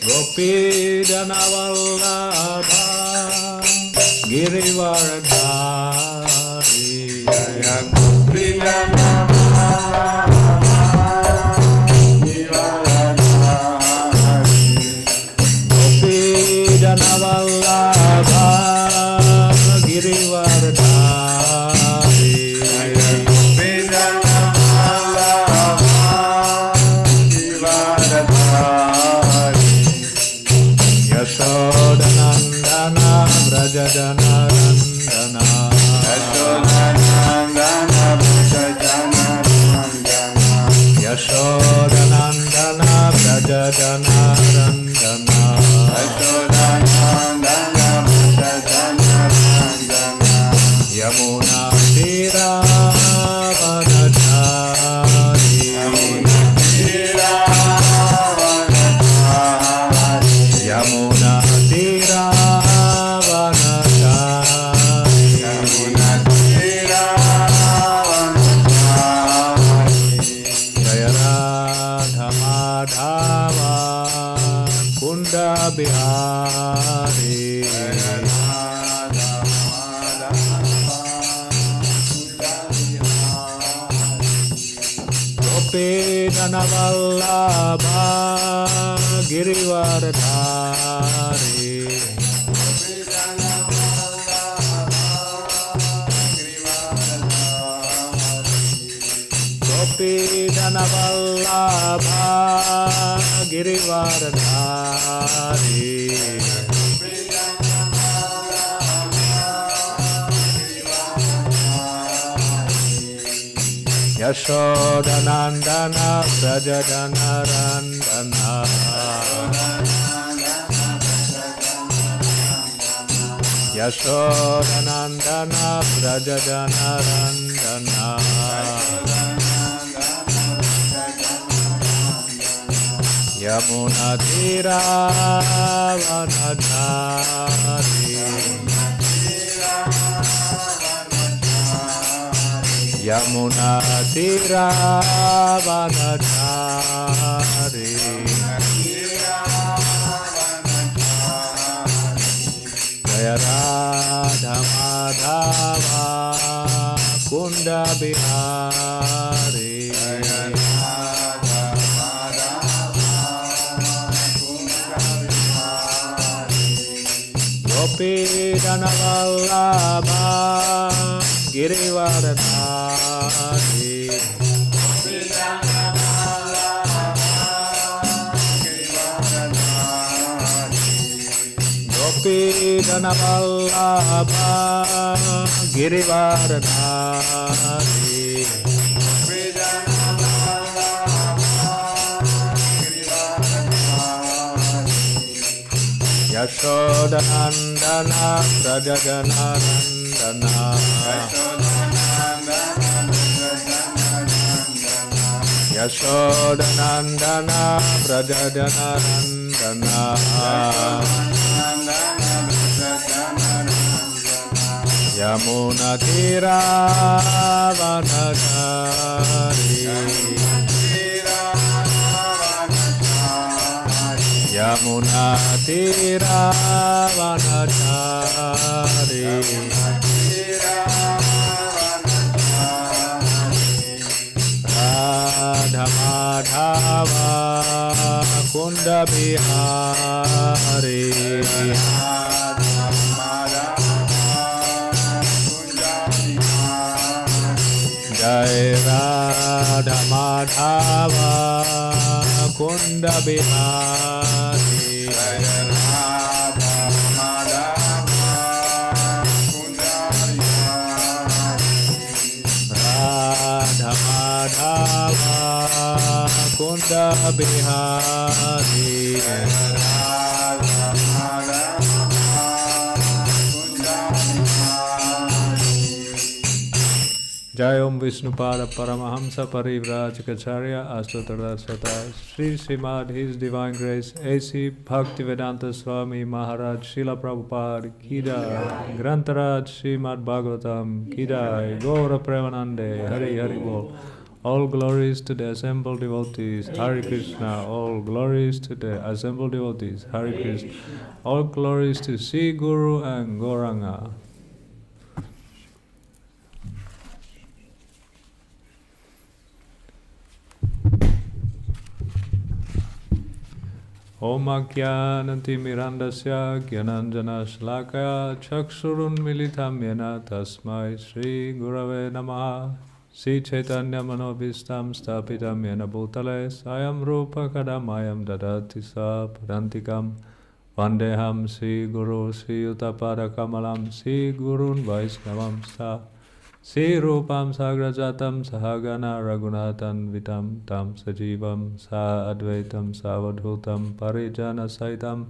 Gopi Janavallabha Girivaradhari Jaya Gopi Janavallabha Girivaradhari Gopi Janavallabha Girivaradhari Jaya Gopi Janavallabha Girivaradhari Yashodanandana Vrajajanarandana Yashodanandana Vrajajanarandana Yashodanandana Vrajajanarandana Yashodanandana Vrajajanarandana Yamuna Tira Vanachari Yamuna Tira Yamuna Tira Vanachari Yamuna Tira Vanachari Jaya Radha Madhava Kunda Bihari Jaya Radha Madhava Kunda Bihari Gopi Janavallabha Girivaradhari Gopi Janavallabha Girivaradhari Gopi Janavallabha Girivaradhari Gopi Janavallabha Yashodanandana Vrajajanarandana Yashodanandana Vrajajanarandana Yamuna Tira Vanachari Yamuna Tira Vanachari Jaya Radha Madhava Kunda Bihari Jaya Radha Madhava Kunda Bihari Gopi Janavallabha Girivaradhari Gopi Janavallabha Girivaradhari Gopi Janavallabha Girivaradhari Gopi Janavallabha Girivaradhari Yashodanandana Vrajajanarandana Yashodanandana Vrajajanarandana Yamuna Tira Vanachari Yamuna Tira Vanachari Radha Madhava Kunda Bihari Jai Radha Madhava Kunda Bihari Jai Radha Madhava Kunda Bihari Radha Madhava Kunda Bihari Jai Radha Madhava Kunda Bihari Jai Om Vishnupada Paramahamsa Parivrajacharya Ashtottara Sri Srimad His Divine Grace A.C. Bhaktivedanta Swami Maharaj Srila Prabhupada Ki Jai Grantaraj Srimad Bhagavatam Ki Jai Gaura Premanande Hari Hari Bol All glories to the assembled devotees, Hare Krishna. All glories to the assembled devotees, Hare Krishna. All glories to Sri Guru and Gauranga. Om Ajnanati Mirandasya Gyananjana Shlakaya Chakshurun Militam Yena Tasmai Sri Gurave Namaha. Sri Chaitanya Manobhistam Stapitam Yena Bhutale Sayam Rupa Kadamayam Dadati Sa Padantikam Vandeham Sri Guru Sri Utapada Kamalam Sri Gurun Vaisnavam Sa Sri Rupam Sagrajatam Sahagana Raghunathan Vitam Tam Sajivam Sa Advaitam Savadhutam Parijana Saitam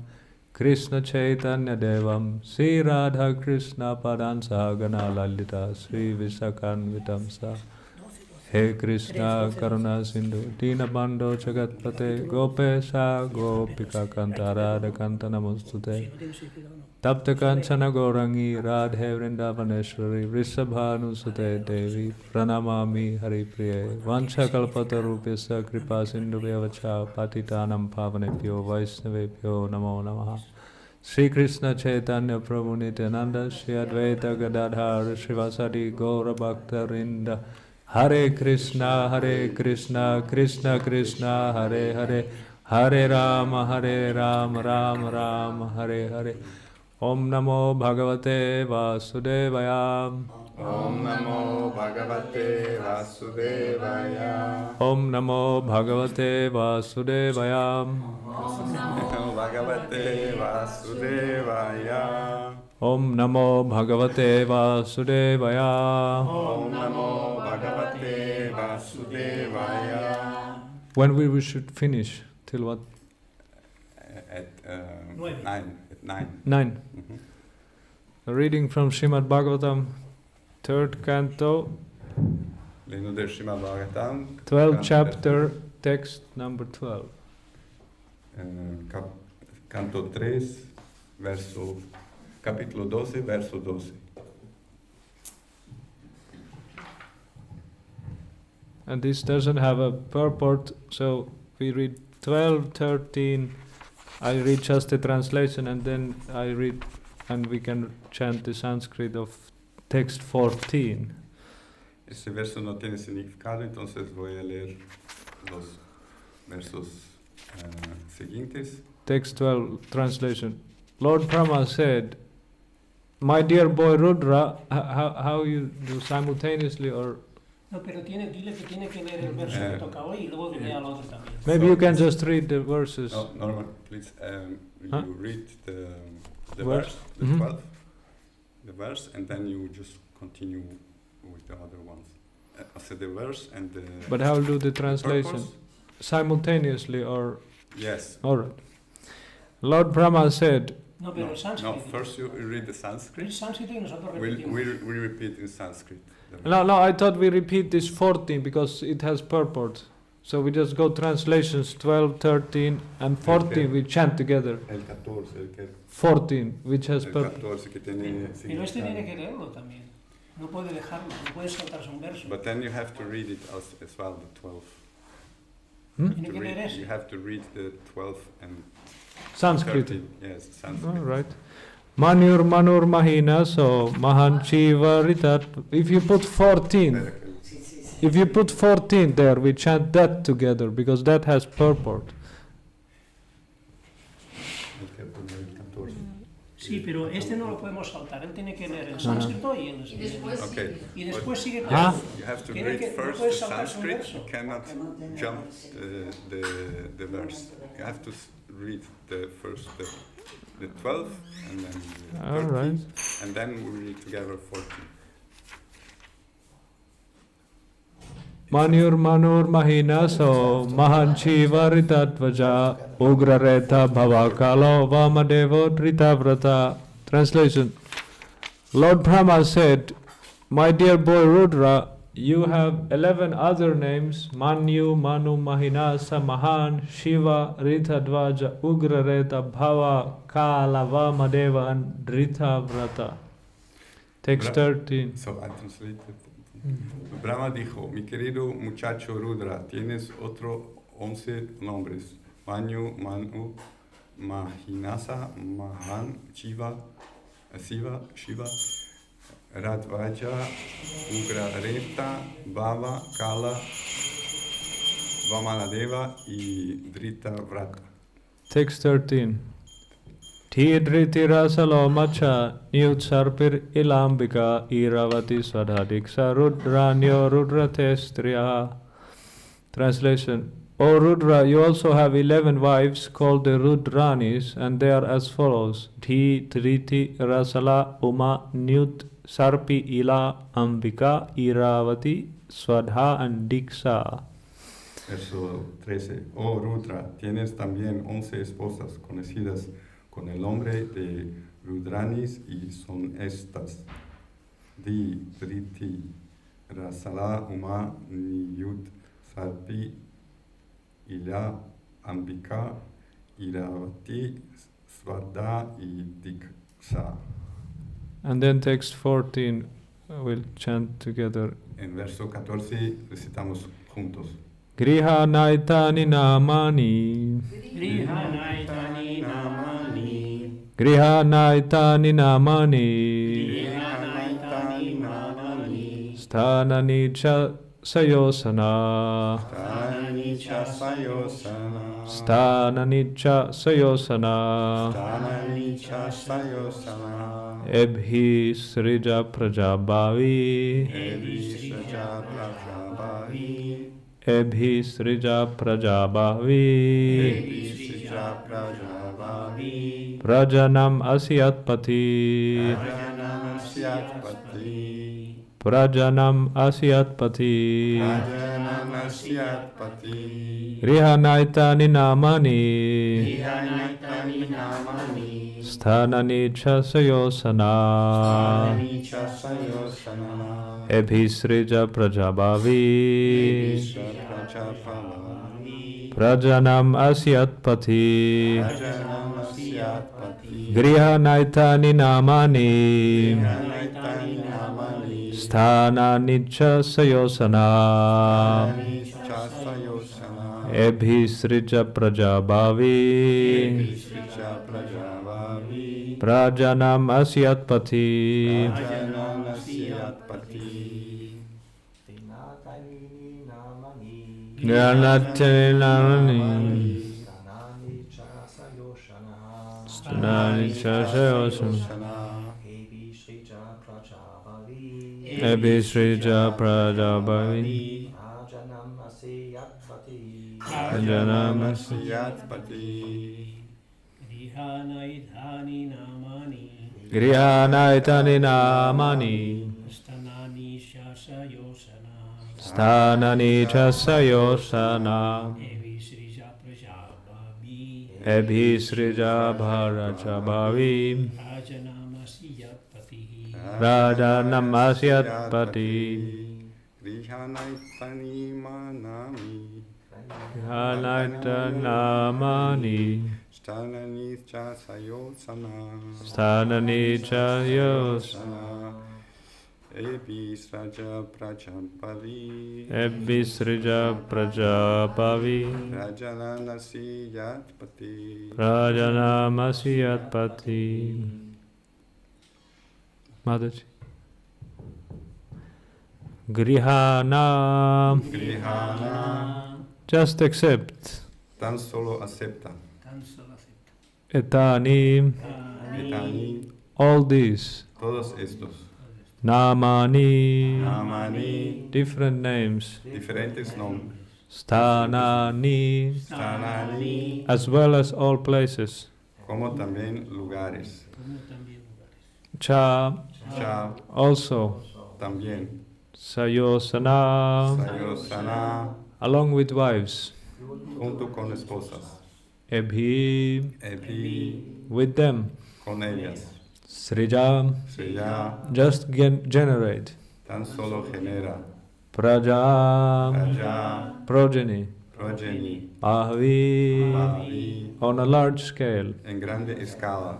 Krishna Chaitanya Devam Sri Radha Krishna Padan Sahagana Lalita Sri Visakan Vitam Sa He Krishna Karuna Sindhu Dinabandho Jagatpate Gopesha Gopika Kanta Radha Kanta Namostute Tapta Kanchana Gaurangi Radhe Vrindavaneshwari Vrishabhanusute Devi Pranamami Haripriye Vancha Kalpatarupyasya Kripa Sindhuvya Patitanam Pavanebhyo Vaisnavebhyo Namo Namaha. Sri Krishna Chaitanya Prabhu Nityananda Sri Advaita Gadadhar Srivasadi Gaura Bhaktarinda Hare Krishna Krishna Krishna Hare Hare Hare Rama Rama Rama Hare Hare. Om Namo Bhagavate Vasudevaya. Om Namo Bhagavate Vasudevaya. Om Namo Bhagavate Vasudevaya. Om Namo Bhagavate Vasudevaya. Om Namo Bhagavate Vasudevaya. Om Namo Bhagavate Vasudevaya. When we should finish? Till what? At 9. At 9. 9. A reading from Srimad Bhagavatam, 3rd canto, Livro de Srimad Bhagavatam, 12th chapter, text number 12. Canto 3, capítulo 12, verso 12. And this doesn't have a purport, so we read 12, 13, I read just the translation and then I read and we can chant the Sanskrit of text 14. Este verso no tiene significado, entonces voy a leer los versos siguientes. Text 12, translation. Lord Brahma said, my dear boy Rudra, how you do simultaneously or... No, pero dile que tiene que leer el verso que toca hoy y luego que lea el otro también. Maybe you can just read the verses. No, Norman, please, you read the Verse? verse, the 12, the verse, and then you just continue with the other ones. So the verse and the... But how do the translation? purpose? Simultaneously or... Yes. Alright. Lord Brahma said... No, pero el sánscrito. No, first you read the Sanskrit. El sánscrito y nosotros We repetimos. repeat in Sanskrit. No, I thought we repeat this 14 because it has purport. So we just go translations 12, 13 and 14 Okay. we chant together. El 14, el que... 14 which has El purport. 14 que tiene Pero este tiene significado. que leerlo también. No puede dejarlo, no puede saltarse un verso. But then you have to read it as well, the 12. Tiene que leer You ese. have to read the 12 and Sanskrit. 13. Yes, Sanskrit. Alright. Manur Mahina, so Mahanchiva Ritat. If you put 14, if you put 14 there, we chant that together because that has purport. Sí, pero este no lo podemos saltar. Él tiene que leer el sánscrito y el... Okay. Y después sigue con... Ah. You have to Tiene read que- no first puedes the saltarse un Sanskrit. verso. You cannot jump the verse. You have to read the first the 12 and then the 13, Alright. and then we read together 14. Manur Mahina, so Mahanchiva Ritatvaja Ugrareta Bhavakalo Vamadevo Ritavrata. Translation. Lord Brahma said, my dear boy Rudra, you have 11 other names, Manu, Mahinasa, Mahan, Shiva, Ritadvaja, Ugrareta, Bhava, Kala, Vamadeva and Ritavrata. Text 13. So I translated. Brahma dijo, mi querido muchacho Rudra, tienes otro 11 nombres. Manu, Manu, Mahinasa, Mahan, Shiva, Radvaja, Ugrareta, Bhava, Kala, Vamanadeva y Dritavrata. Text 13. Dhidriti rasalomacha Nyutsarpir ilambika Iravati Swadhadiksa Rudranyo Rudratestriya. Translation. O Rudra, you also have 11 wives called the Rudranis, and they are as follows: Dhidriti Rasala Uma Nyut Sarpi Ila Ambika Iravati Swadha and Diksha. Verso 13. Oh Rudra, tienes también 11 esposas conocidas con el nombre de Rudranis y son estas: Dhidriti, Rasala, Uma, Niyut, Sarpi, Ila, Ambika, Iravati, Svadha y Diksha. And then text 14, we'll chant together. En verso 14 recitamos juntos. Griha naitani namani. Grihanaitani namani. Griha naitani namani. Grihanaitani namani. Sthanani cha sayosana. Sthanani cha sayosana. Sthanani cha sayosana. Sthanani cha sayosana. Ebhi srija prajabhavi. Evisraja prajabhavi. Ebhi srija prajabhavi. Evisraja prajabhavi. Prajanam asyatpati. Prajanam asyatpati. Prajanam asyatpati. Prajanam asyatpati. Grihanaitani namani. Grihanaitani namani. Sthanani cha sayosana. Sthanani cha sayosana. Ebhisrija prajabhavi. Evisraja prajabhavi. Prajanam asyatpati. Prajanam asyatpati. Grihanaitani namani. Grihanaitani namani. Sthanani cha sayosana. Sthanani cha sayosana. Ebhisrija prajabhavi. Evisraja prajabhavi. Prajanam asyatpati. Prajanam asyatpati. Gyanatani namani. Sthanani cha sayosana. Ebhisrija prajabhavi. Prajanam asyatpati. Grihanaitani namani. Grihanaitani namani. Sthanani shasayosana. Sthanani cha sayosana. Evisrija prajabhavi. Ebhisrija bharachabhavi. Rajanamasiyatpatihi. Rajanam asyatpati. Grihanaitani manami. Grihanaitani namani. Sthanani cha sayosana. Sthanani cha sayosana. Evisraja prajabhavi. Ebhisrija prajabhavi. Rajanam asyatpati. Rajanam asyatpati. Mataji. Grihana. Grihana. Just accept. Tan solo acepta. Etani. Etani. All these. Todos estos. Namani. Namani. Different names. Diferentes nombres. Sthanani. Sthanani. As well as all places. Como también lugares. Cha. Cha. Also. También. Sayosana. Sayosana. Along with wives. Junto con esposas. Ebhi. Epi. With them. Con ellas. Srija. Sriya. Just generate. Tan solo genera. Praja. Raja. Progeny. Progeny. Bhavi. Bhavi. On a large scale. En grande escala.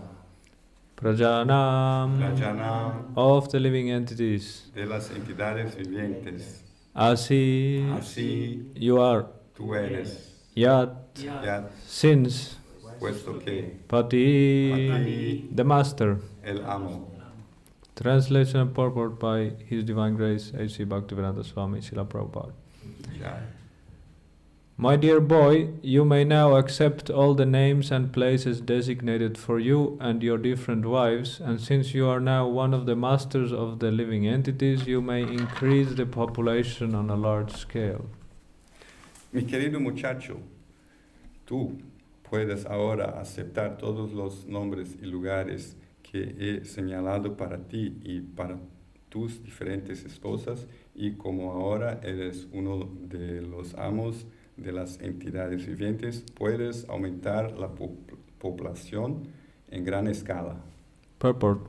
prajanam Prajanam, of the living entities. de las entidades vivientes. Así Así you are. tú eres, Yat ya since puesto que Pati, Pati, the Master. el amo. Translation and purport by His Divine Grace A.C. Bhaktivedanta Swami Srila Prabhupada. Ya. My dear boy, you may now accept all the names and places designated for you and your different wives, and since you are now one of the masters of the living entities, you may increase the population on a large scale. Mi querido muchacho, tú puedes ahora aceptar todos los nombres y lugares que he señalado para ti y para tus diferentes esposas, y como ahora eres uno de los amos de las entidades vivientes, puedes aumentar la población en gran escala. Purport.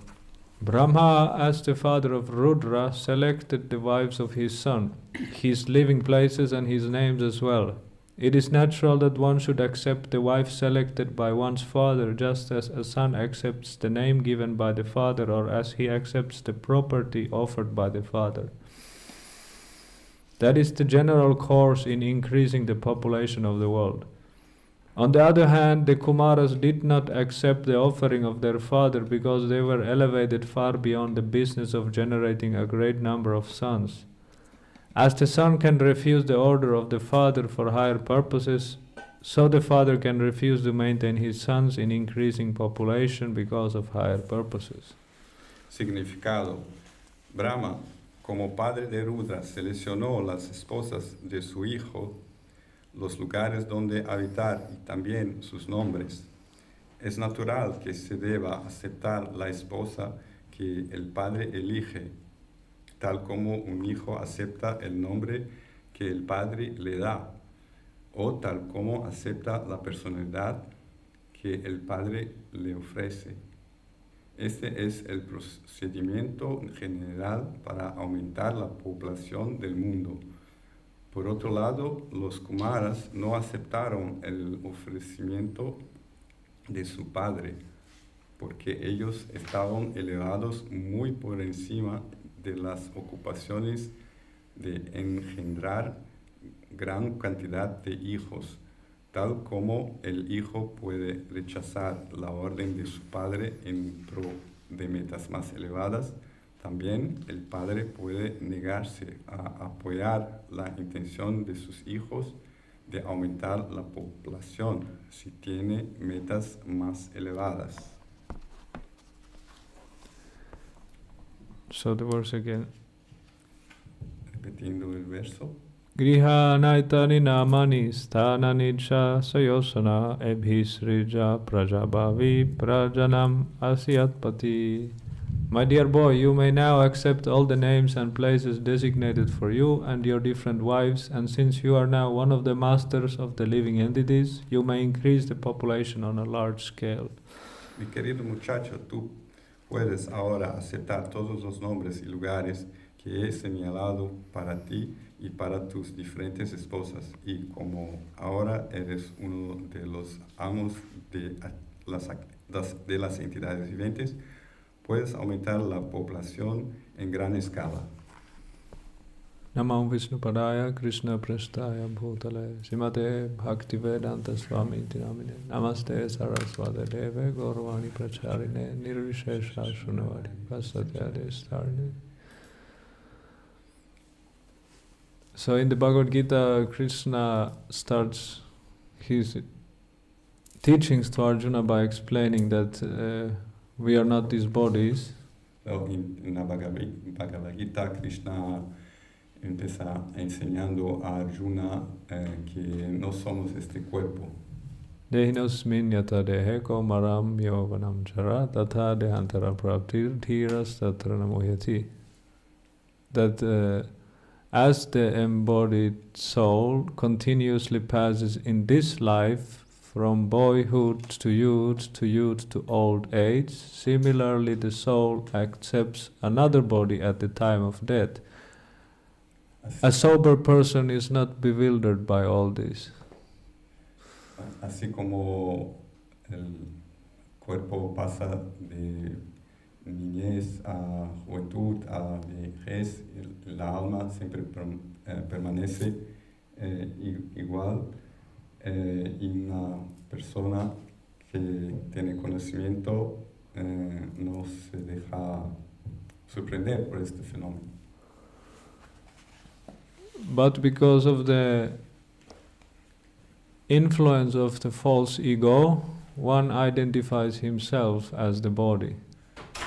Brahma, as the father of Rudra, selected the wives of his son, his living places and his names as well. It is natural that one should accept the wife selected by one's father, just as a son accepts the name given by the father, or as he accepts the property offered by the father. That is the general course in increasing the population of the world. On the other hand, the Kumaras did not accept the offering of their father because they were elevated far beyond the business of generating a great number of sons. As the son can refuse the order of the father for higher purposes, so the father can refuse to maintain his sons in increasing population because of higher purposes. Significado. Brahma, como padre de Rudra, seleccionó las esposas de su hijo, los lugares donde habitar y también sus nombres. Es natural que se deba aceptar la esposa que el padre elige, tal como un hijo acepta el nombre que el padre le da, o tal como acepta la personalidad que el padre le ofrece. Este es el procedimiento general para aumentar la población del mundo. Por otro lado, los Kumaras no aceptaron el ofrecimiento de su padre, porque ellos estaban elevados muy por encima de las ocupaciones de engendrar gran cantidad de hijos, tal como el hijo puede rechazar la orden de su padre en pro de metas más elevadas. También el padre puede negarse a apoyar la intención de sus hijos de aumentar la población si tiene metas más elevadas. So the verse again. Repitiendo el verso. Griha naitani namani sthanani cha sayosana ebhisrija prajabhavi prajanam asyatpati. My dear boy, you may now accept all the names and places designated for you and your different wives, and since you are now one of the masters of the living entities, you may increase the population on a large scale. Mi querido muchacho, tú puedes ahora aceptar todos los nombres y lugares que he señalado para ti y para tus diferentes esposas, y como ahora eres uno de los amos de las entidades vivientes, puedes aumentar la población en gran escala. Namam Vishnupadaya Krishna Prasthaya Bhutale Srimate Bhaktivedanta Swami Dinamine Namaste Saraswati Deve Gaurvani Pracharine Nirvishesha Shunavadi Pasatyade Starine. So in the Bhagavad Gita, Krishna starts his teachings to Arjuna by explaining that we are not these bodies. So en la Bhagavad Gita, Krishna empieza enseñando a Arjuna que no somos este cuerpo. Dehinosmin yata deheko maram yovanam chara tatha dehantara praptir dhiras tatra namoyati. That as the embodied soul continuously passes in this life from boyhood to youth to old age, similarly the soul accepts another body at the time of death. A sober person is not bewildered by all this. Así como cuerpo pasa de niñez a juventud, a vejez, la alma siempre permanece igual, y una persona que tiene conocimiento no se deja sorprender por este fenómeno. But because of the influence of the false ego, one identifies himself as the body.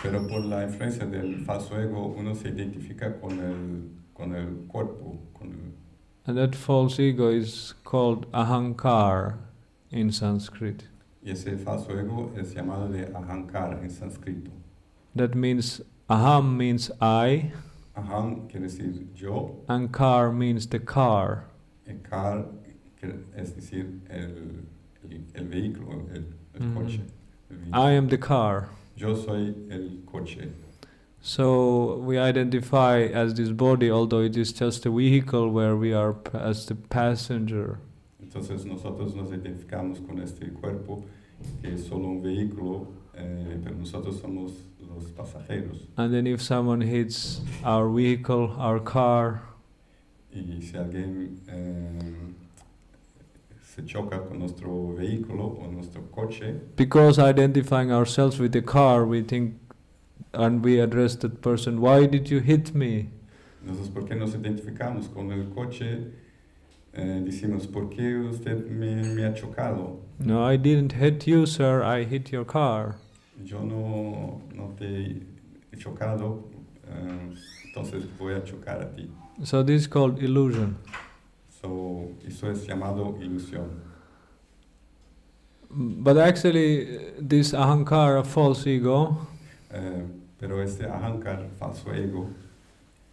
Pero por la influencia del falso ego, uno se identifica con el cuerpo. And that false ego is called ahankar in Sanskrit. Y ese falso ego es llamado de ahankar en sánscrito. That means, aham means I, Aham quiere decir yo, and kar means the car. el kar es decir el vehículo, el coche. El vehículo. I am the car. Yo soy el coche. So we identify as this body, although it is just a vehicle where we are as the passenger. Entonces nosotros nos identificamos con este cuerpo que es solo un vehículo, pero nosotros somos los pasajeros. And then if someone hits our vehicle, our car, Y si alguien se choca con nuestro vehículo o nuestro coche, because identifying ourselves with the car, we think and we address that person, why did you hit me? entonces ¿por qué nos identificamos con el coche? Decimos, ¿por qué usted me ha chocado? No, I didn't hit you, sir, I hit your car. Yo no te he chocado, entonces voy a chocar a ti. So this is called illusion. So, eso es llamado ilusión. But actually, this ahankara, false ego, Pero este ahankar, falso ego,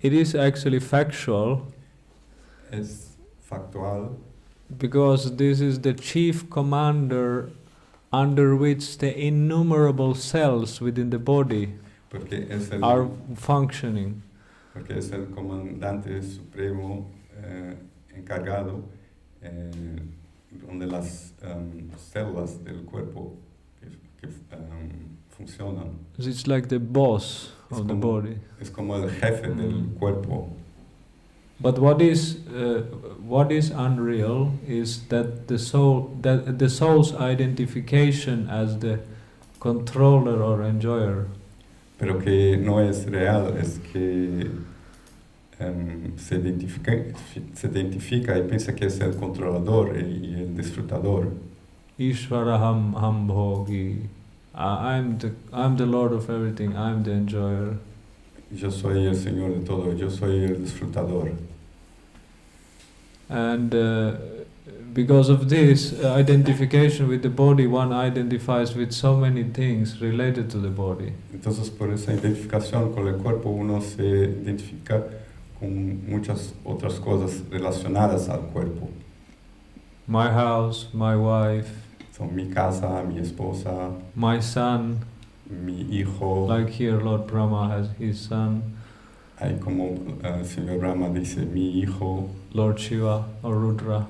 it is actually factual, es factual because this is the chief commander under which the innumerable cells within the body porque es el, are functioning. porque es el comandante supremo encargado donde las células del cuerpo que funcionan. It's like the boss of the body. Es como el jefe del cuerpo. But what is unreal is that the soul's identification as the controller or enjoyer. Pero que no es real, es que se identifica y piensa que es el controlador y el disfrutador. Ishvaraham hambhogi. I'm the Lord of everything. I'm the enjoyer. Yo soy el Señor de todo, yo soy el disfrutador. And because of this identification with the body, one identifies with so many things related to the body. Entonces, por esa identificación con el cuerpo, uno se identifica con muchas otras cosas relacionadas al cuerpo. My house, my wife, Son mi casa, mi esposa, my son, mi hijo. like here Lord Brahma has his son, Hay como el Señor Brahma dice mi hijo, Lord Shiva or Rudra,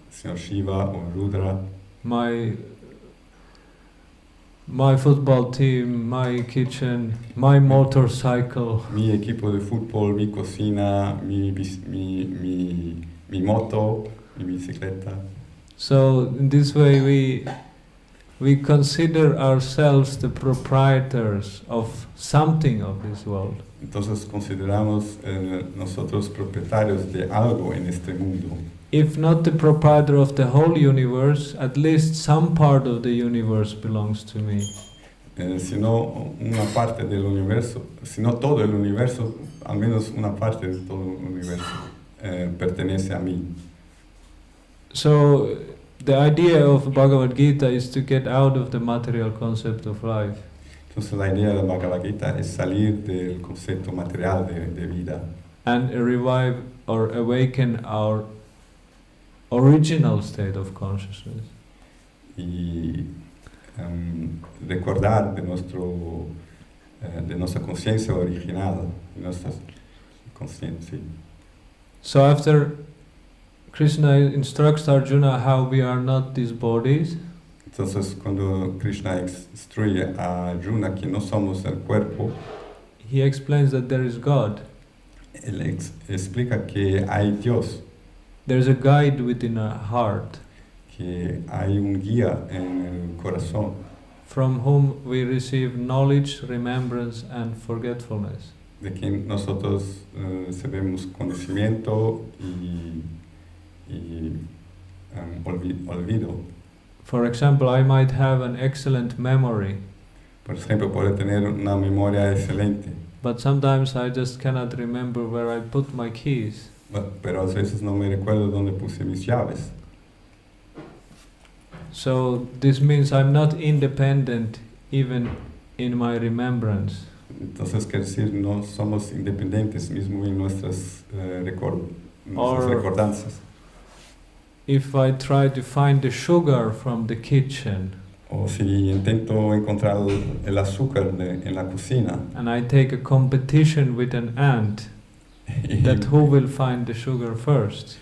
Señor Shiva o Rudra, my football team, my kitchen, my motorcycle. mi equipo de fútbol, mi cocina, mi moto, mi bicicleta. So in this way we consider ourselves the proprietors of something of this world. Entonces consideramos nosotros propietarios de algo en este mundo. If not the proprietor of the whole universe, at least some part of the universe belongs to me. Si no una parte del universo, si no todo el universo, al menos una parte de todo el universo pertenece a mí. So the idea of Bhagavad Gita is to get out of the material concept of life. Entonces la idea de la Bhagavad Gita es salir del concepto material de vida And revive or awaken our original state of consciousness. y recordar de nuestra conciencia original, de nuestra conciencia. So after Krishna instructs Arjuna how we are not these bodies, Entonces, cuando Krishna instruye a Arjuna que no somos el cuerpo, he explains that there is God. él explica que hay Dios, There is a guide within our heart, que hay un guía en el corazón, from whom we receive knowledge, remembrance, and forgetfulness. de quien nosotros recibimos conocimiento y olvido. For example, I might have an excellent memory, Por ejemplo, puede tener una memoria excelente, but sometimes I just cannot remember where I put my keys. pero a veces no me recuerdo dónde puse mis llaves. So this means I'm not independent even in my remembrance. Entonces, quiere decir, no somos independientes mismo en nuestras Or- recordanzas. If I try to find the sugar from the kitchen O si intento encontrar el azúcar en la cocina and I take a competition with an ant, y, that who will find the sugar first?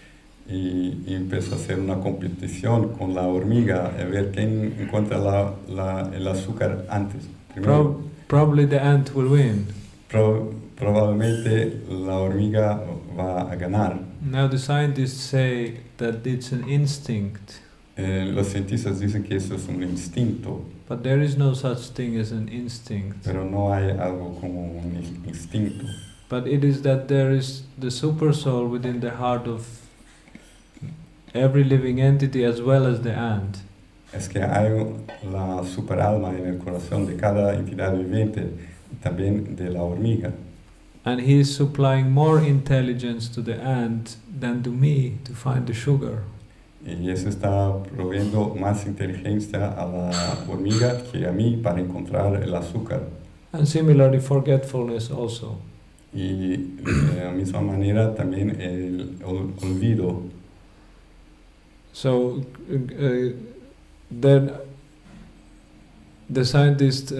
y empiezo a hacer una competición con la hormiga a ver quién encuentra el azúcar antes. Primero. Probably the ant will win. Probablemente la hormiga va a ganar. Now the scientists say that it's an instinct, Los cientistas dicen que eso es un instinto, but there is no such thing as an instinct. pero no hay algo como un instinto. But it is that there is the super soul within the heart of every living entity as well as the ant. Es que hay la superalma en el corazón de cada entidad viviente y también de la hormiga. And he is supplying more intelligence to the ant than to me to find the sugar. Y eso está proveyendo más inteligencia a la hormiga que a mí para encontrar el azúcar. And similarly, forgetfulness also. Y de la misma manera también el olvido. So then the scientists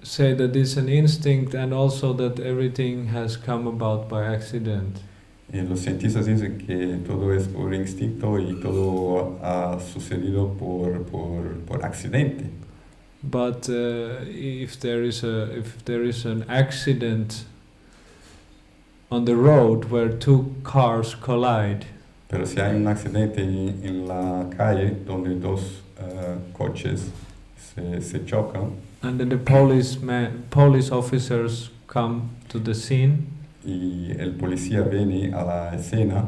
say that it's an instinct and also that everything has come about by accident. Y los cientistas dicen que todo es por instinto y todo ha sucedido por accidente. But if there is an accident on the road where two cars collide, Pero si hay un accidente en la calle donde dos coches se chocan and then the police officers come to the scene, y el policía viene a la escena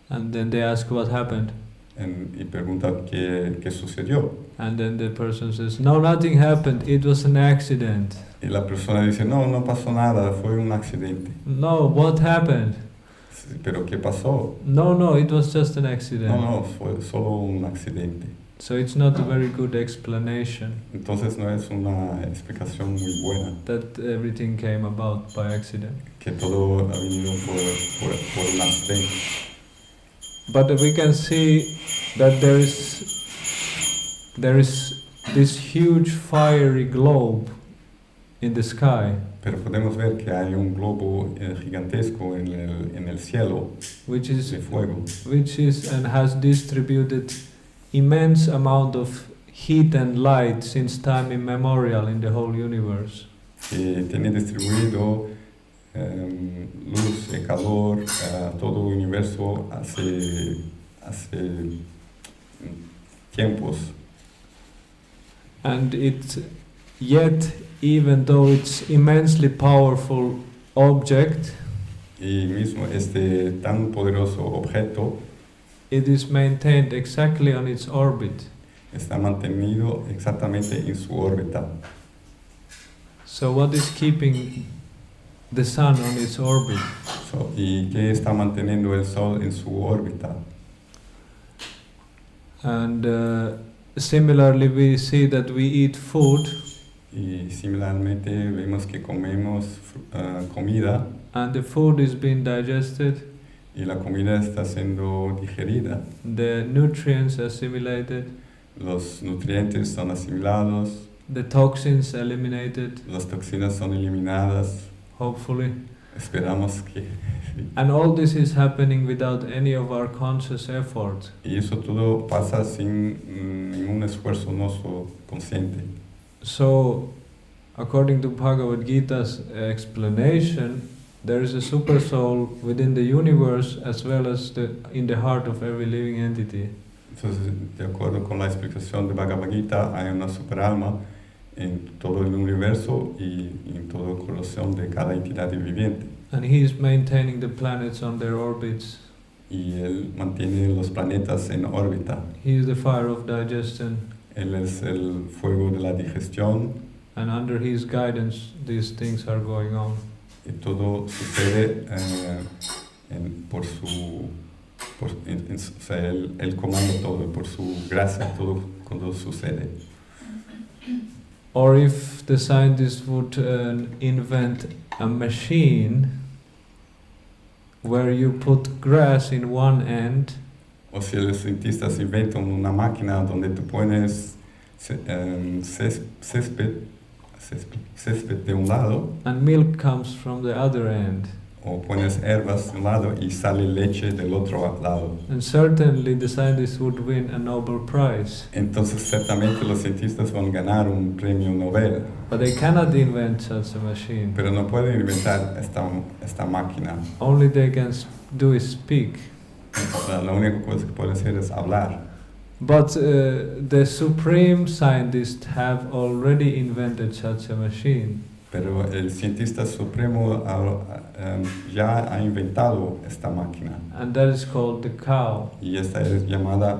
and then they ask what happened, y pregunta qué sucedió. and then the person says, no, nothing happened, it was an accident. Y la persona dice, no pasó nada, fue un accidente. No, what happened? Sí, pero ¿qué pasó? No, it was just an accident. No, fue solo un accidente. So it's not a very good explanation Entonces no es una explicación muy buena, that everything came about by accident. que todo ha venido por un accidente. But we can see that there is this huge fiery globe in the sky, Pero podemos ver que hay un globo gigantesco en el cielo which is de fuego, and has distributed immense amount of heat and light since time immemorial in the whole universe. que tiene distribuido luz y calor a todo el universo hace tiempos. And yet, even though it's immensely powerful object, Y mismo este tan poderoso objeto it is maintained exactly on its orbit. está mantenido exactamente en su órbita. So what is keeping the sun on its orbit? ¿Y qué está manteniendo el Sol en su órbita? And similarly, we see that we eat food, Y similarmente vemos que comemos comida and the food is being digested, y la comida está siendo digerida. the nutrients assimilated, Los nutrientes son asimilados, the toxins eliminated, las toxinas son eliminadas, hopefully, Esperamos que sí. And all this is happening without any of our conscious effort. Y eso todo pasa sin ningún esfuerzo nuestro consciente. So, according to Bhagavad Gita's explanation, there is a super soul within the universe as well as in the heart of every living entity. Entonces, de acuerdo con la explicación de Bhagavad Gita, hay una superalma en todo el universo y en toda el corazón de cada entidad viviente. And he is maintaining the planets on their orbits. Y él mantiene los planetas en órbita. He is the fire of digestion. Él es el fuego de la digestión. And under his guidance, these things are going on. Y todo sucede o sea, él comanda todo, por su gracia todo sucede. Or if the scientists would invent a machine where you put grass in one end, O si los cientistas inventan una máquina donde tú pones césped de un lado, and milk comes from the other end, o pones herbas de un lado y sale leche del otro lado. and certainly the scientists would win a Nobel Prize. Entonces ciertamente los cientistas van a ganar un premio Nobel, But they cannot invent such a machine. pero no pueden inventar esta máquina. Only they can do is speak. O sea, la única cosa que pueden hacer es hablar. But the supreme scientists have already invented such a machine. Pero el cientista supremo ya ha inventado esta máquina. And that is called the cow. Y esta es llamada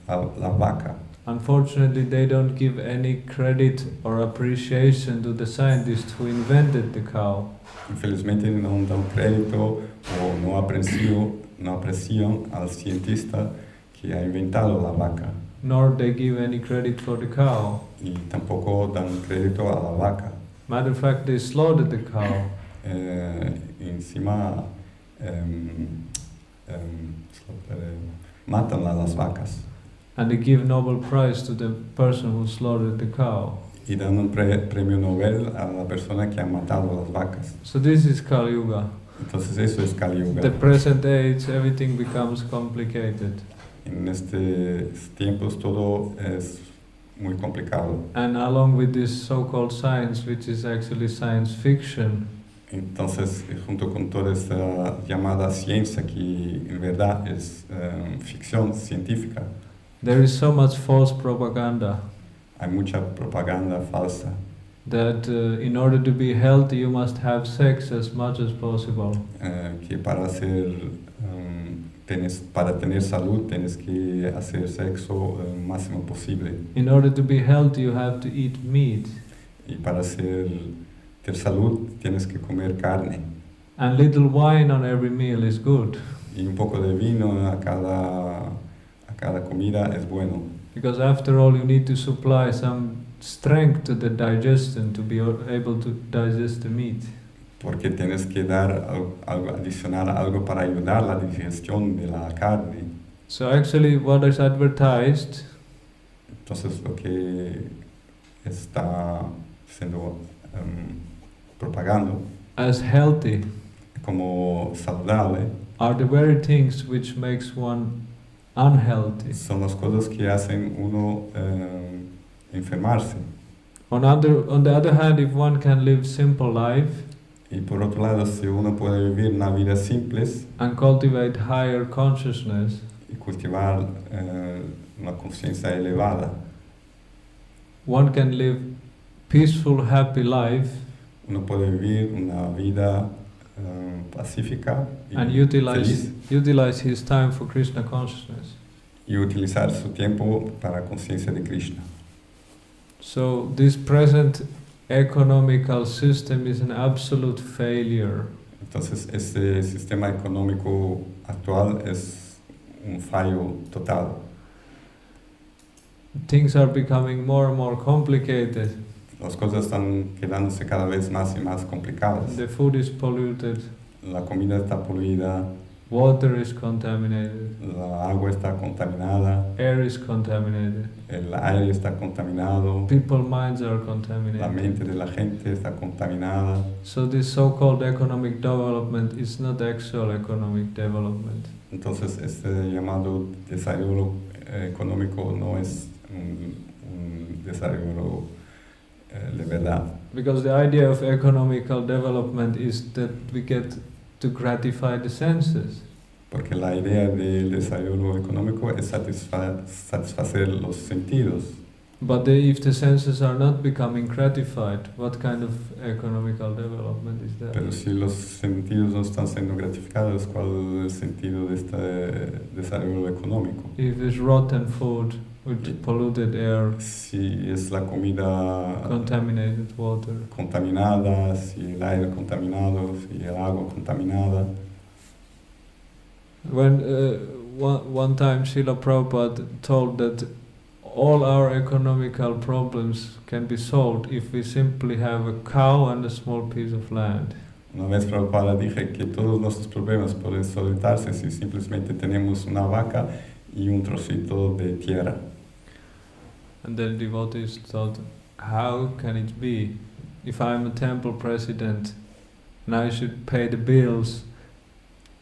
la vaca. Unfortunately, they don't give any credit or appreciation to the scientist who invented the cow. Infelizmente no dan crédito o no aprecian al cientista que ha inventado la vaca. Nor they give any credit for the cow. Y tampoco dan crédito a la vaca. Matter of fact, they slaughtered the cow. Encima matan a las vacas. And they give Nobel Prize to the person who slaughtered the cow. Y dan un premio Nobel a la persona que ha matado a las vacas. So this is Kali Yuga. Entonces eso es Kali Yuga. The present age, everything becomes complicated. En estos tiempos todo es muy complicado. And along with this so-called science, which is actually science fiction, Entonces, junto con toda esta llamada ciencia que en verdad es ficción científica, there is so much false propaganda hay mucha propaganda falsa. that in order to be healthy, you must have sex as much as possible. Que para tener salud tienes que hacer sexo el máximo posible. In order to be healthy, you have to eat meat. Y para tener salud tienes que comer carne. And little wine on every meal is good, Y un poco de vino a cada comida es bueno. because after all, you need to supply some strength to the digestion to be able to digest the meat. Porque tienes que dar algo adicional, algo para ayudar la digestión de la carne. So actually, what is advertised Entonces lo que está siendo propagando as healthy como saludable are the very things which makes one unhealthy. son las cosas que hacen uno enfermarse. On the other hand, if one can live simple life Y por otro lado, si uno puede vivir una vida simple and cultivate higher consciousness, y cultivar una conciencia elevada, one can live peaceful, happy life uno puede vivir una vida pacífica y and feliz utilize his time for Krishna consciousness. y utilizar su tiempo para conciencia de Krishna. So this present economical system is an absolute failure. Entonces, este sistema económico actual es un fallo total. Things are becoming more and more complicated. Las cosas están quedándose cada vez más y más complicadas. The food is polluted. La comida está poluida, Water is contaminated. la agua está contaminada, Air is contaminated. el aire está contaminado, People's minds are la contaminated. mente de la gente está contaminada. So this so-called economic development is not actual economic development. Entonces, este llamado desarrollo económico no es un desarrollo de verdad. Because the idea of economical development is that we get to gratify the senses. Porque la idea del desarrollo económico es satisfacer los sentidos. But if the senses are not becoming gratified, what kind of economical development is that? Pero si los sentidos no están siendo gratificados, ¿cuál es el sentido de este desarrollo económico? If there's rotten food with polluted air, Si es la comida contaminated water, contaminada, si el aire contaminado, si el agua contaminada. when one time Srila Prabhupada told that all our economical problems can be solved if we simply have a cow and a small piece of land. Una vez Prabhupada dije que todos nuestros problemas pueden solventarse si simplemente tenemos una vaca y un trocito de tierra. And then devotees thought, how can it be? If I'm a temple president and I should pay the bills,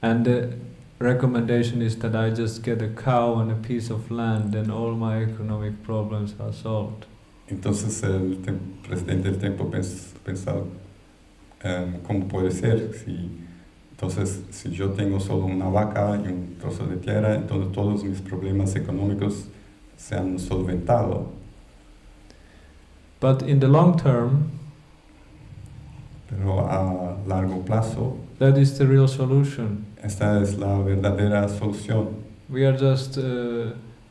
and the recommendation is that I just get a cow and a piece of land, then all my economic problems are solved. Entonces el presidente del templo pensaba, ¿cómo puede ser? Entonces, si yo tengo solo una vaca y un trozo de tierra, entonces todos mis problemas económicos se han solventado. But in the long term, Pero a largo plazo, that is the real solution. esta es la verdadera solución. We are just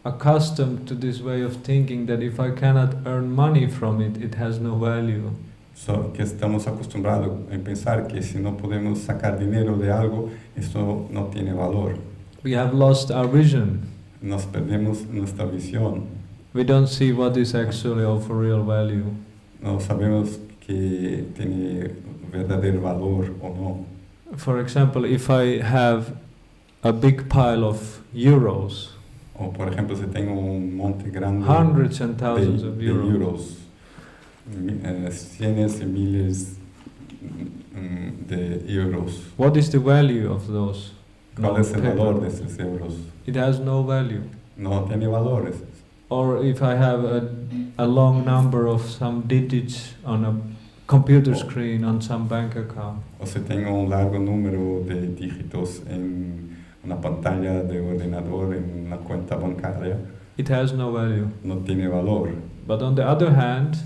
accustomed to this way of thinking that if I cannot earn money from it, it has no value. Que estamos acostumbrados a pensar que si no podemos sacar dinero de algo, esto no tiene valor. We have lost our vision. Nos perdemos nuestra visión. We don't see what is actually of real value. No sabemos que tiene verdadero valor o no. For example, if I have a big pile of euros, O por ejemplo, si tengo un monte grande hundreds and thousands of de euros, euros, cientos y miles de euros. what is the value of those? ¿Cuál es el valor de esos euros? It has no value. No tiene valores. Or if I have a long number of some digits on a computer screen on some bank account, O si tengo un largo número de dígitos en una pantalla de ordenador, en una cuenta bancaria, it has no value. no tiene valor. But on the other hand,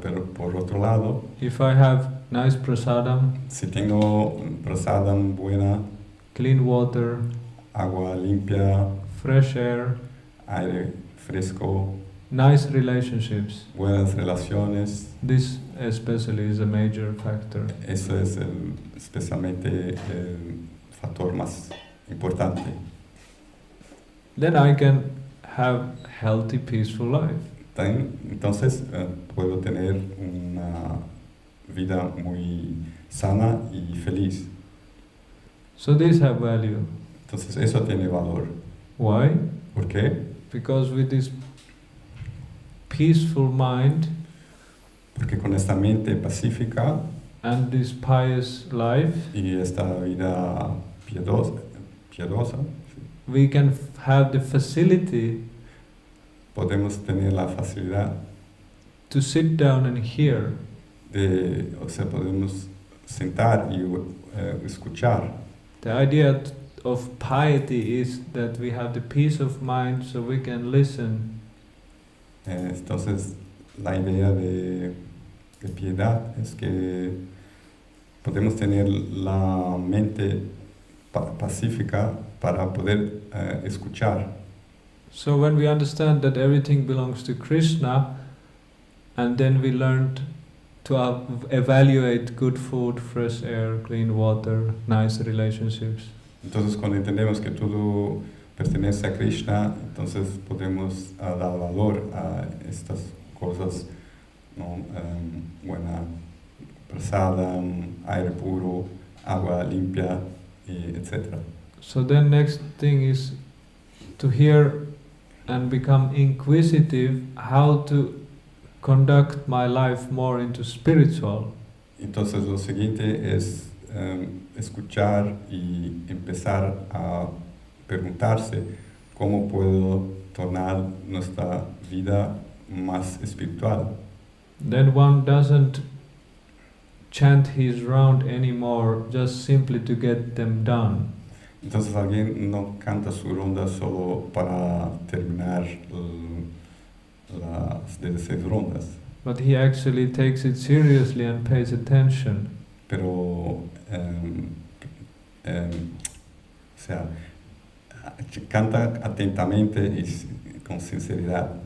Pero por otro lado, if I have nice prasadam, si tengo prasadam buena, clean water, agua limpia, fresh air, aire fresco, nice relationships, buenas relaciones, this especially is a major factor. eso es especialmente el factor más importante. Then I can have healthy, peaceful life. Entonces puedo tener una vida muy sana y feliz. So these have value. Entonces eso tiene valor. Why? ¿Por qué? Because with this peaceful mind Porque con esta mente pacífica and this pious life, y esta vida piadosa, we can have the facility podemos tener la facilidad to sit down and hear, o sea, podemos sentar y escuchar. The idea of piety is that we have the peace of mind so we can listen. Entonces, la idea de piedad es que podemos tener la mente pacífica para poder escuchar. So when we understand that everything belongs to Krishna, and then we learned to evaluate good food, fresh air, clean water, nice relationships. Entonces, cuando entendemos que todo pertenece a Krishna, entonces podemos dar valor a estas cosas, ¿no? Buena prasada, aire puro, agua limpia, etc. So then next thing is to hear and become inquisitive how to conduct my life more into spiritual. Entonces lo siguiente es escuchar y empezar a preguntarse cómo puedo tornar nuestra vida más espiritual. Then one doesn't chant his round anymore just simply to get them done. Entonces alguien no canta su ronda solo para terminar las 16 rondas, But he actually takes it seriously and pays attention. pero o sea, canta atentamente y con sinceridad.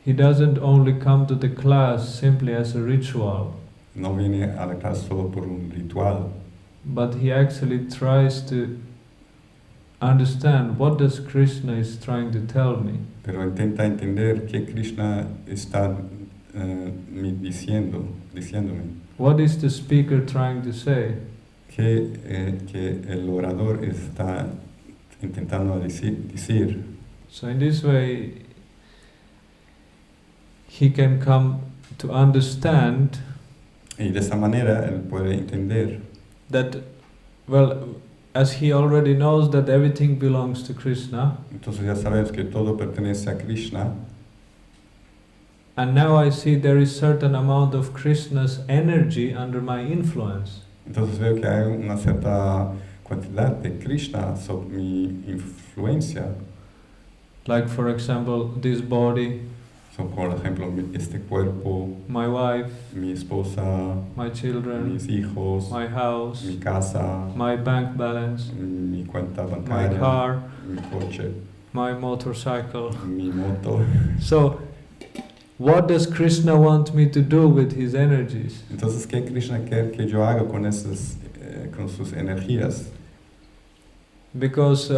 He doesn't only come to the class simply as a ritual, No viene a la clase solo por un ritual, but he actually tries to understand what does Krishna is trying to tell me. pero intenta entender qué Krishna está diciéndome, What is the speaker trying to say? que el orador está intentando decir. So in this way, he can come to understand Y de esa manera él puede entender that, well, as he already knows that everything belongs to Krishna, entonces ya sabes que todo pertenece a Krishna, and now I see there is certain amount of Krishna's energy under my influence. entonces veo que hay una cierta cantidad de Krishna sobre mi influencia. Like for example, this body, So, por ejemplo, este cuerpo, my wife, mi esposa, my children, mis hijos, my house, mi casa, my bank balance, mi cuenta my bancaria, car, mi coche, my motorcycle. mi moto. So, what does Krishna want me to do with his energies? Entonces, ¿qué Krishna quiere que yo haga con con sus energías? Because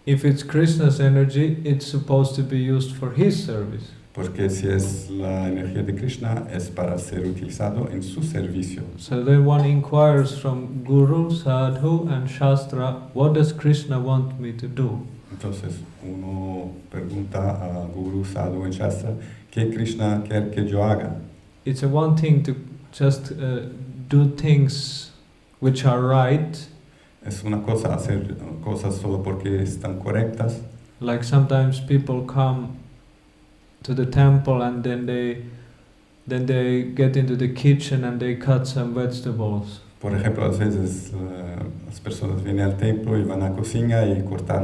if it's Krishna's energy, it's supposed to be used for his service. Porque si es la energía de Krishna, es para ser utilizado en su servicio. So then one inquires from Guru, Sadhu and Shastra, what does Krishna want me to do? Entonces, uno pregunta a Guru, Sadhu y Shastra, ¿qué Krishna quiere que yo haga? It's a one thing to just do things which are right, Es una cosa hacer cosas solo porque están correctas. like sometimes people come to the temple and then they get into the kitchen and they cut some vegetables. Por ejemplo, a veces las personas vienen al templo y van a cocina y cortar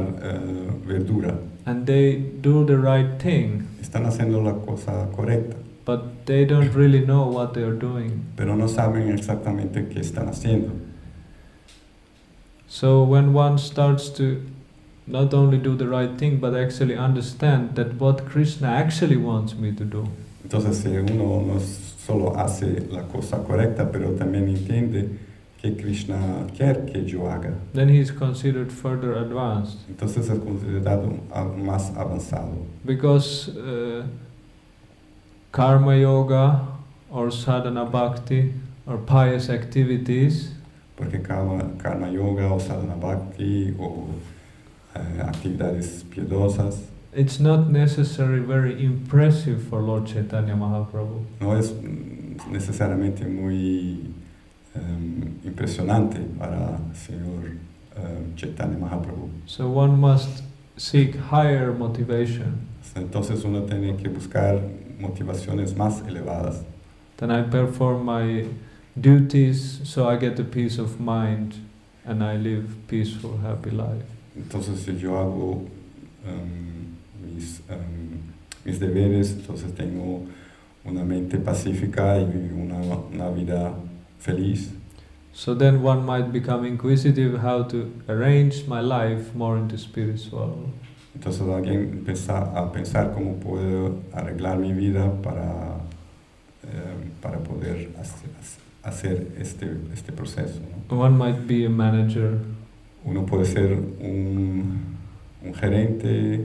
verdura. And they do the right thing, Están haciendo la cosa correcta, but they don't really know what they are doing. pero no saben exactamente qué están haciendo. So when one starts to not only do the right thing, but actually understand that what Krishna actually wants me to do, Entonces, si uno no solo hace la cosa correcta, pero también entiende que Krishna quiere que yo haga, then he is considered further advanced. entonces es considerado más avanzado. Because karma yoga or sadhana bhakti or pious activities Porque karma yoga o sadhana bhakti o actividades piadosas it's not necessarily very impressive for Lord Chaitanya Mahaprabhu. no es necesariamente muy impresionante para el Señor Chaitanya Mahaprabhu. So one must seek higher motivation. Entonces uno tiene que buscar motivaciones más elevadas. Then I perform my duties so I get a peace of mind and I live peaceful, happy life. Entonces si yo hago mis deberes, entonces tengo una mente pacífica y vivo una vida feliz. So then one might become inquisitive how to arrange my life more into spiritual. Entonces alguien empieza a pensar cómo puedo arreglar mi vida para poder hacer este proceso, ¿no? One might be a manager, Uno puede ser un gerente,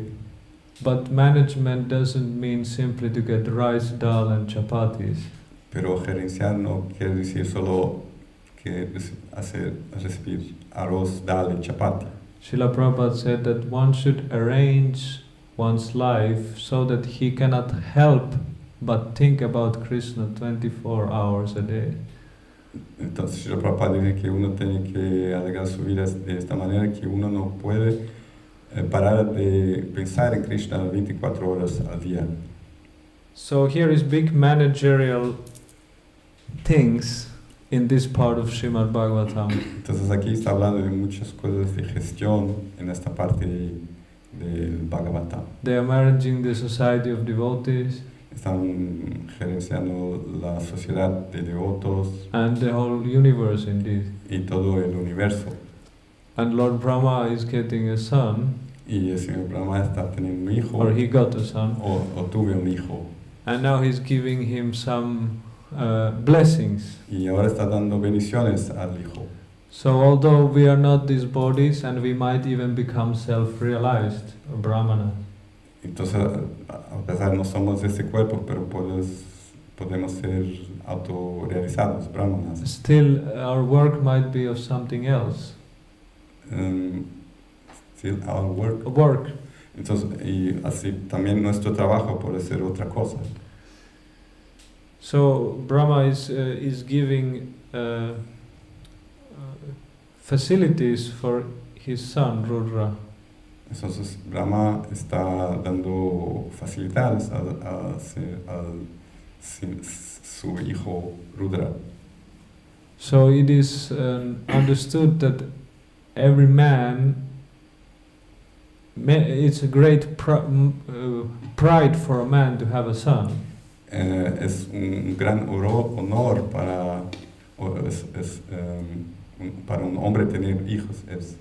but management doesn't mean simply to get rice, dal and chapatis. pero gerenciar no quiere decir solo que recibir arroz, dal y chapati. Srila Prabhupada said that one should arrange one's life so that he cannot help but think about Krishna 24 hours a day. Entonces Srila Prabhupada dice que uno tiene que alegrar su vida de esta manera que uno no puede parar de pensar en Krishna 24 horas al día. So here is big managerial things in this part of Srimad Bhagavatam. Entonces aquí está hablando de muchas cosas de gestión en esta parte del Bhagavatam. They are managing the society of devotees Están gerenciando la sociedad de devotos and the whole universe indeed. y todo el universo. And Lord Brahma is getting a son, Y el señor Brahma está teniendo un hijo or he got a son, o tuve un hijo. and now he's giving him some blessings. Y ahora está dando bendiciones al hijo. So although we are not these bodies and we might even become self-realized, Brahmana, Entonces, a pesar no somos de este cuerpo, pero podemos ser autorrealizados, brahmanas. still our work might be of something else. Still our work. Work. Entonces, y así también nuestro trabajo puede ser otra cosa. So Brahma is giving facilities for his son Rudra. Entonces, Brahma está dando facilidades a su hijo Rudra. So it is understood that every man, it's a great pride for a man to have a son. Es un gran honor para un hombre tener hijos. Es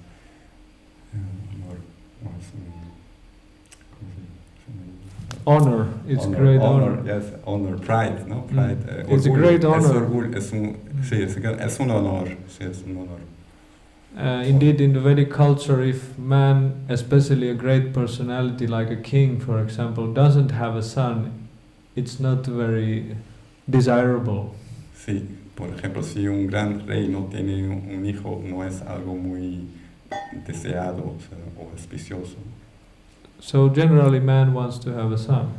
Honor, it's honor, great honor. Yes, honor, pride, ¿no? Pride. It's a great honor. Es orgullo, sí, es un honor, sí, es un honor. Indeed, in the Vedic culture, if man, especially a great personality like a king, for example, doesn't have a son, it's not very desirable. Sí, por ejemplo, si un gran rey no tiene un hijo, no es algo muy deseado, o auspicioso. So generally, man wants to have a son.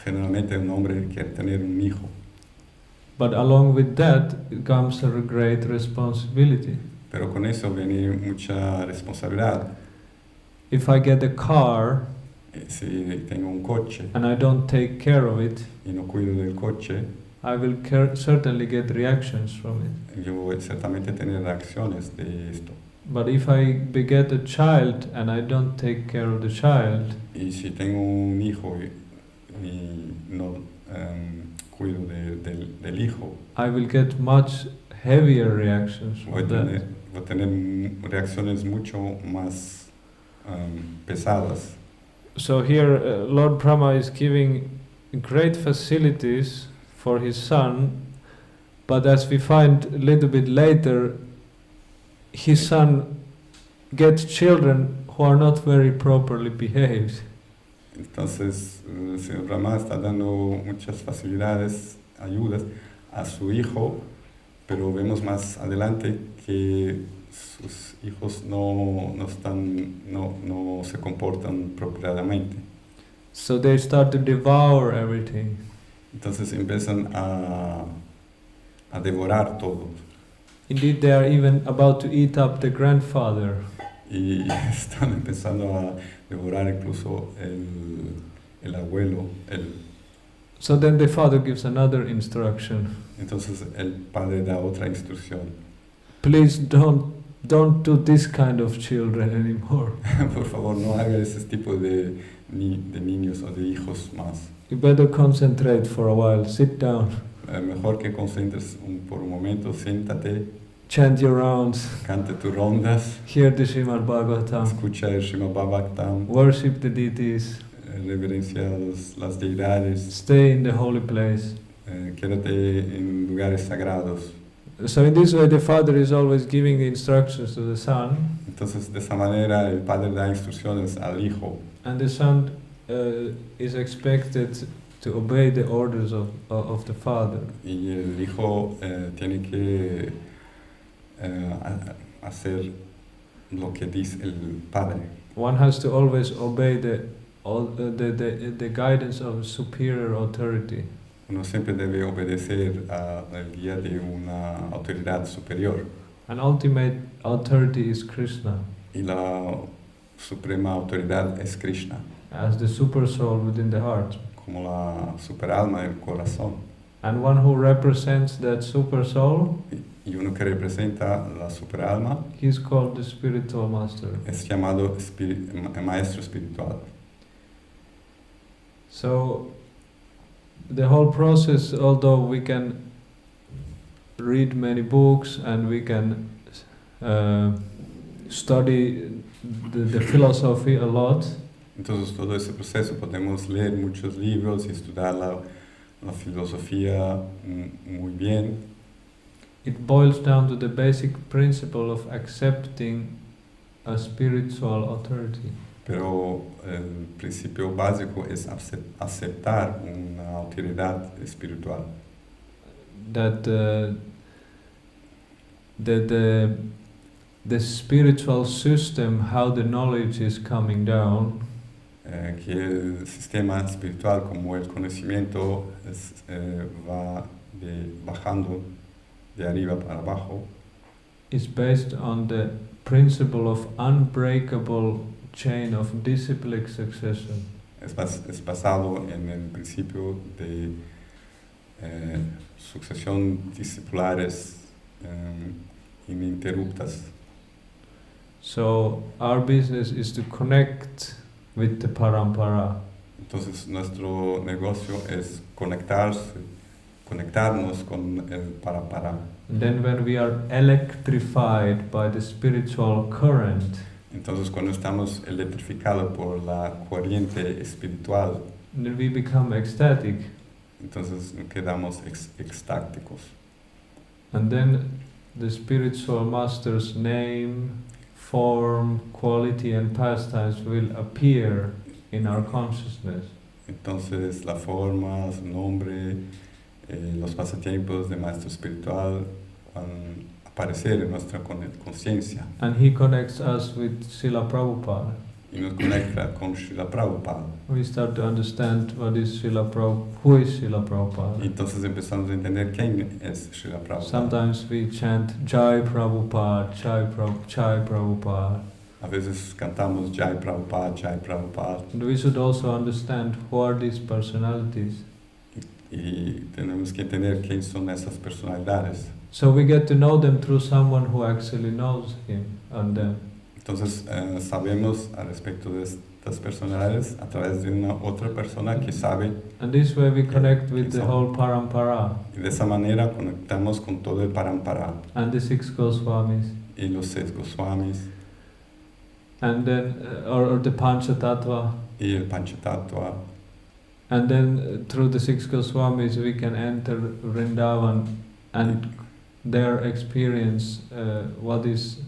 Generalmente un hombre quiere tener un hijo, But along with that comes a great responsibility. pero con eso viene mucha responsabilidad. If I get a car Si tengo un coche and I don't take care of it, y no cuido del coche, I will certainly get reactions from it. yo voy certamente tener reacciones de esto. But if I beget a child and I don't take care of the child, Y si tengo un hijo y no cuido del hijo, I will get much heavier reactions voy from that. a tener reacciones mucho más pesadas. So here Lord Brahma is giving great facilities for his son, but as we find a little bit later, his son gets children who are not very properly behaved. Entonces, el señor Brahma está dando muchas facilidades, ayudas a su hijo, pero vemos más adelante que sus hijos no se comportan apropiadamente. So they start to devour everything. Entonces empiezan a devorar todo. Indeed, they are even about to eat up the grandfather. Y están empezando a devorar incluso el abuelo. So then the father gives another instruction. Entonces el padre da otra instrucción. Please don't do this kind of children anymore. Por favor, no haga ese tipo de niños o de hijos más. You better concentrate for a while. Sit down. Mejor que concentres por un momento, siéntate, Chant your rounds. cante tus rondas, Hear the Srimad Bhagavatam. escucha el Srimad Bhagavatam, Worship the deities. reverencia las deidades, Stay in the holy place. quédate en lugares sagrados. So in this way the father is always giving the instructions to the son, Entonces, de esa manera, el padre da instrucciones al hijo and the son is expected to obey the orders of the father. y el hijo tiene que hacer lo que dice el Padre. One has to always obey the guidance of superior authority. Uno siempre debe obedecer al guía de una autoridad superior. And ultimate authority is Krishna, Y la suprema autoridad es Krishna, as the super soul within the heart. como la superalma del corazón. And one who represents that super soul, Y uno que representa la superalma he is called the spiritual master. es llamado maestro espiritual. So the whole process, although we can read many books and we can study the philosophy a lot, Entonces todo ese proceso podemos leer muchos libros y estudiar la filosofía muy bien, it boils down to the basic principle of accepting a spiritual authority. pero el principio básico es aceptar una autoridad espiritual. That the spiritual system, how the knowledge is coming down, Que el sistema espiritual como el conocimiento va bajando de arriba para abajo, is based on the principle of unbreakable chain of disciplic succession. es basado en el principio de sucesión discipulares ininterruptas. So our business is to connect with the parampara. Entonces nuestro negocio es conectarnos con el parampara. And then when we are electrified by the spiritual current, Entonces cuando estamos electrificados por la corriente espiritual, then we become ecstatic. entonces nos quedamos extáticos. And then the spiritual master's name, form, quality and pastimes will appear in our consciousness. Entonces la forma, su nombre, los pasatiempos de maestro espiritual van a aparecer en nuestra conciencia And he connects us with Srila Prabhupada. y nos conecta con Srila Prabhupada. We start to understand what is who is Srila Y Prabhupada. entonces empezamos a entender quién es Srila Prabhupada. Sometimes we chant Jai Prabhupada, Jai Prabhupada. A veces cantamos Jai Prabhupada, Jai Prabhupada. And we should also understand who are these personalities. Y tenemos que entender quién son esas personalidades. So we get to know them through someone who actually knows him and them. Entonces sabemos al respecto de estas personalidades a través de una otra persona que sabe, And this way we connect with the whole parampara y de esa manera conectamos con todo el parampara and the six Goswamis. y los 6 Goswamis And then, or the Panchatattva. y el Panchatattva. And then through the six Goswamis we can enter Vrindavan and there experience what is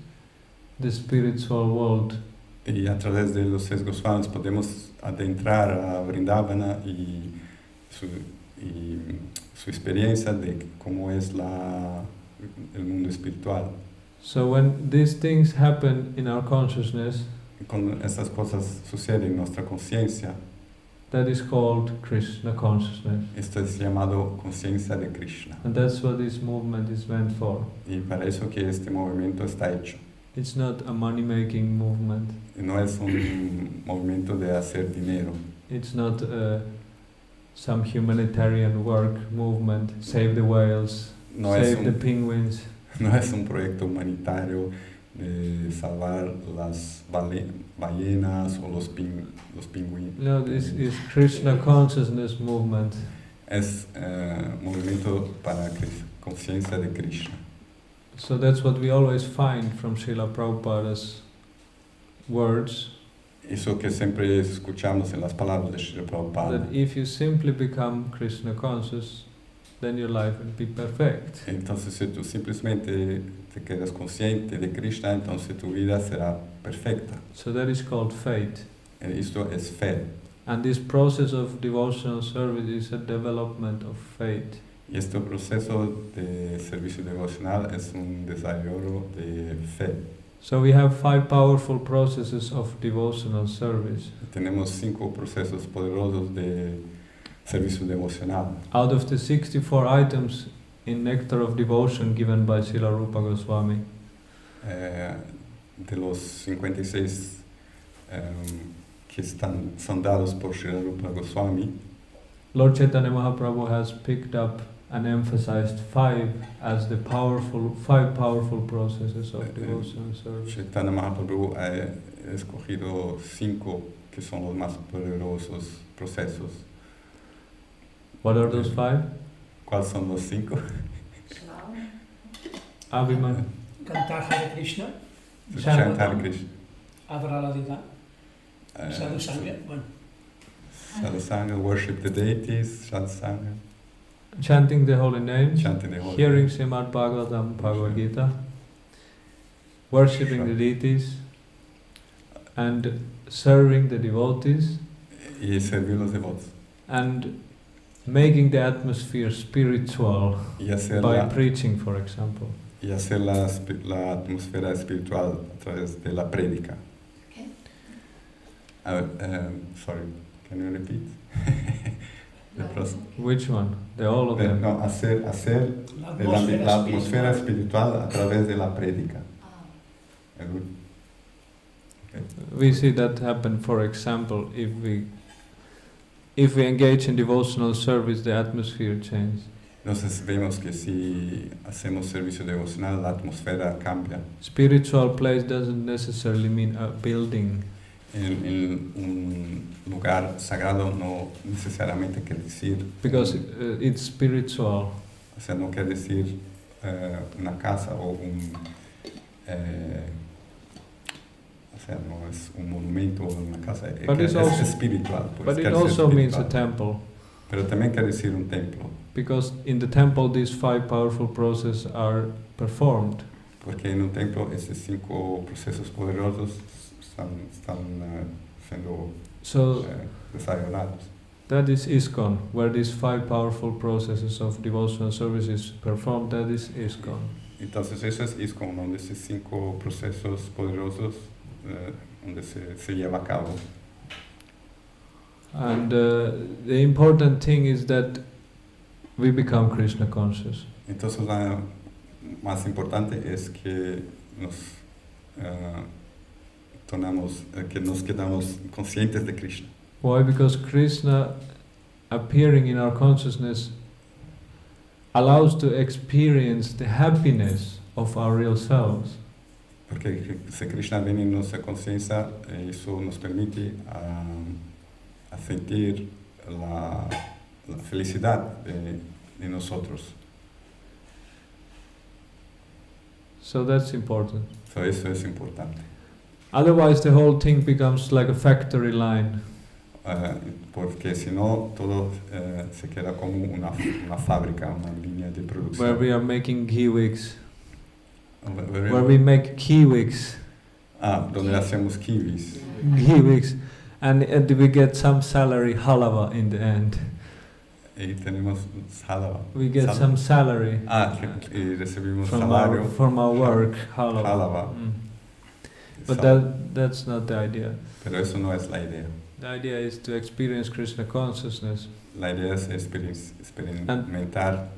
the spiritual world. Y a través de los 6 Goswamis podemos adentrar a Vrindavana y su experiencia de cómo es el mundo espiritual. So when these things happen in our consciousness, Cuando estas cosas suceden en nuestra conciencia, that is called Krishna consciousness. esto es llamado conciencia de Krishna. And that's what this movement is meant for. Y para eso que este movimiento está hecho. It's not a money-making movement. No es un movimiento de hacer dinero. It's not some humanitarian work movement, save the whales, No es save the penguins. No es un proyecto humanitario de salvar las ballenas o los pingüinos. No, this is Krishna consciousness movement. Es movimiento para conciencia de Krishna. So that's what we always find from Srila Prabhupada's words, Eso que siempre escuchamos en las palabras de Srila Prabhupada. that if you simply become Krishna conscious, then your life will be perfect. Entonces, si tú simplemente te quedas consciente de Krishna, entonces tu vida será perfecta. So that is called faith. Esto es fe. And this process of devotional service is a development of faith. Y este proceso de servicio devocional es un desarrollo de fe. So we have 5 powerful processes of devotional service. Tenemos 5 procesos poderosos de servicio devocional. Out of the 64 items in Nectar of Devotion given by Srila Rupa Goswami, De los 56 que son dados por Srila Rupa Goswami, Lord Chaitanya Mahaprabhu has picked up and emphasized 5 as the 5 powerful processes of devotional service. Chaitanya Mahaprabhu ha escogido 5 que son los más poderosos procesos. What are those 5? ¿Cuáles son los 5? Abhiman, Cantar Hare Krishna, Chantar Krishna, adorar a Diva, Sadhu Sangha, bueno, Sadhusanga, worship the deities, Sadhusanga, chanting the holy names, chanting the holy hearing name, Srimad Bhagavatam, Bhagavad Gita, worshipping the deities, and serving the devotees, y servir los devotos. and making the atmosphere spiritual Y hacer, by la, preaching, for example. y hacer la atmósfera espiritual a través de la prédica. Sorry, can you repeat? The process. Which one? All of them. No, hacer la atmósfera espiritual a través de la prédica. Okay. We see that happen, for example, if we engage in devotional service, the atmosphere changes. Entonces vemos que si hacemos servicio devocional, la atmósfera cambia. Spiritual place doesn't necessarily mean a building. En un lugar sagrado no necesariamente quiere decir, Because it's spiritual. o sea, no quiere decir una casa o o sea, no es un monumento o una casa, But es also- espiritual. Pues, But it quiere ser also means a espiritual. temple. Pero también quiere decir un templo, Because in the temple, these 5 powerful processes are performed. porque en un templo esos 5 procesos poderosos están siendo So desarrollados. that is ISKCON, where these 5 powerful processes of devotional service is performed. That is ISKCON. Entonces eso es como donde esos 5 procesos poderosos donde se lleva a cabo. And the important thing is that we become Krishna conscious. Entonces la más importante es que nos quedamos conscientes de Krishna. Why? Because Krishna appearing in our consciousness allows to experience the happiness of our real selves. Porque si Krishna viene en nuestra conciencia, eso nos permite a sentir la felicidad de nosotros. So that's important. So eso es importante. Otherwise, the whole thing becomes like a factory line. Porque si no, todo se queda como una fábrica, una línea de producción. Where we are making ghee wicks. Where We make ghee wicks. Donde hacemos kiwis. Ghee wicks. And we get some salary, halava, in the end. Y tenemos halava. We get some salary Y recibimos from salario. from our work, halava. Halava. But that's not the idea. Pero eso no es la idea. The idea is to experience Krishna consciousness. La idea es experimentar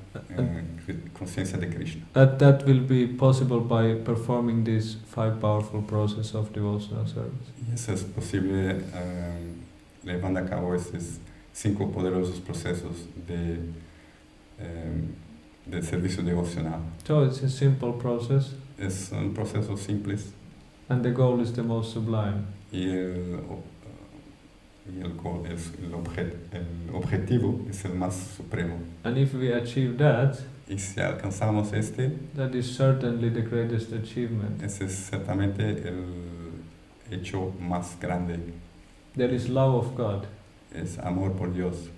conciencia de Krishna. That will be possible by performing these 5 powerful processes of devotional service. Y eso es posible llevando a cabo estos 5 poderosos procesos de servicio devocional. So it's a simple process, Son procesos simples and the goal is the most sublime. y el objetivo es el más supremo. And if we achieve that, Y si alcanzamos that is certainly the greatest achievement. ese es ciertamente el hecho más grande. There is love of God, Es amor por Dios.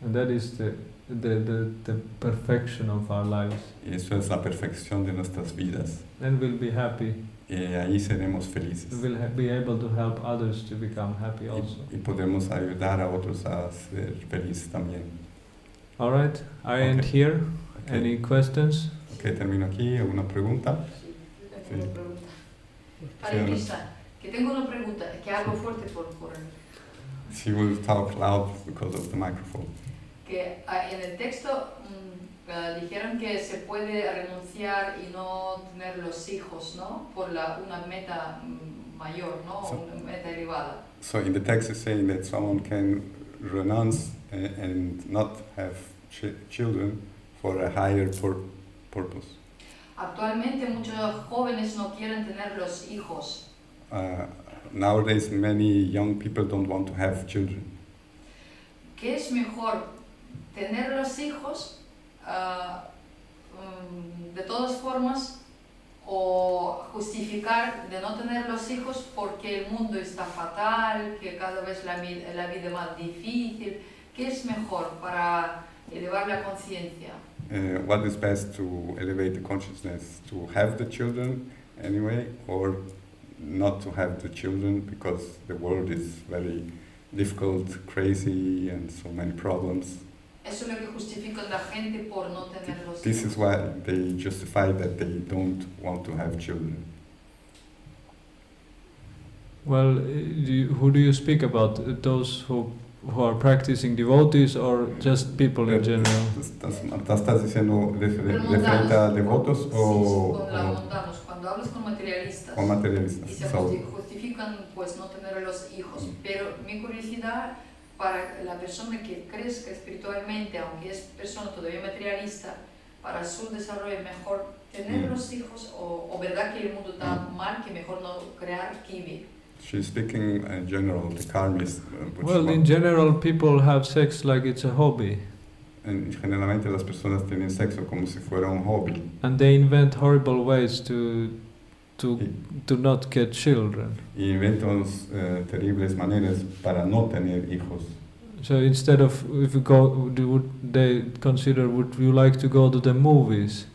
and that is the perfection of our lives. Y eso es la perfección de nuestras vidas. Then we'll be happy. Y ahí seremos felices. We will be able to help others to become happy also. Y podemos ayudar a otros a ser felices también. All right, I end Okay. here. Okay. Any questions? Ok, termino aquí. ¿Alguna pregunta? Tengo una pregunta. Sí, Hare Krishna, que tengo una pregunta, que hablo fuerte por She will talk loud because of the microphone. que en el texto dijeron que se puede renunciar y no tener los hijos, ¿no? Por una meta mayor, ¿no? So- Una meta elevada. So in the text it's saying that someone can renounce and not have children for a higher purpose. Actualmente muchos jóvenes no quieren tener los hijos. Nowadays many young people don't want to have children. ¿Qué es mejor, tener los hijos de todas formas o justificar de no tener los hijos porque el mundo está fatal, que cada vez la vida es más difícil? ¿Qué es mejor para elevar la conciencia? What is best to elevate the consciousness? To have the children anyway, or not to have the children because the world is very difficult, crazy, and so many problems. Eso es lo que justifica la gente por no tener los This hijos. is why they justify that they don't want to have children. Well, who do you speak about? Those who are practicing devotees or just people in general? ¿Estás diciendo referente a devotos Sí, o con la mundanos. Cuando hablas con materialistas y materialistas? se So, justifican pues no tener los hijos. Pero mi curiosidad para la persona que crezca espiritualmente, aunque es persona todavía materialista, para su desarrollo es mejor tener los hijos o verdad que el mundo está mal, que mejor no crear kiwi. she's speaking in general, the karmis. Well, in general, people have sex like it's a hobby, Generalmente las personas tienen sexo como si fuera un hobby and they invent horrible ways to not get children. y inventan terribles maneras para no tener hijos. So instead of if you go, would they consider? Would you like to go to the movies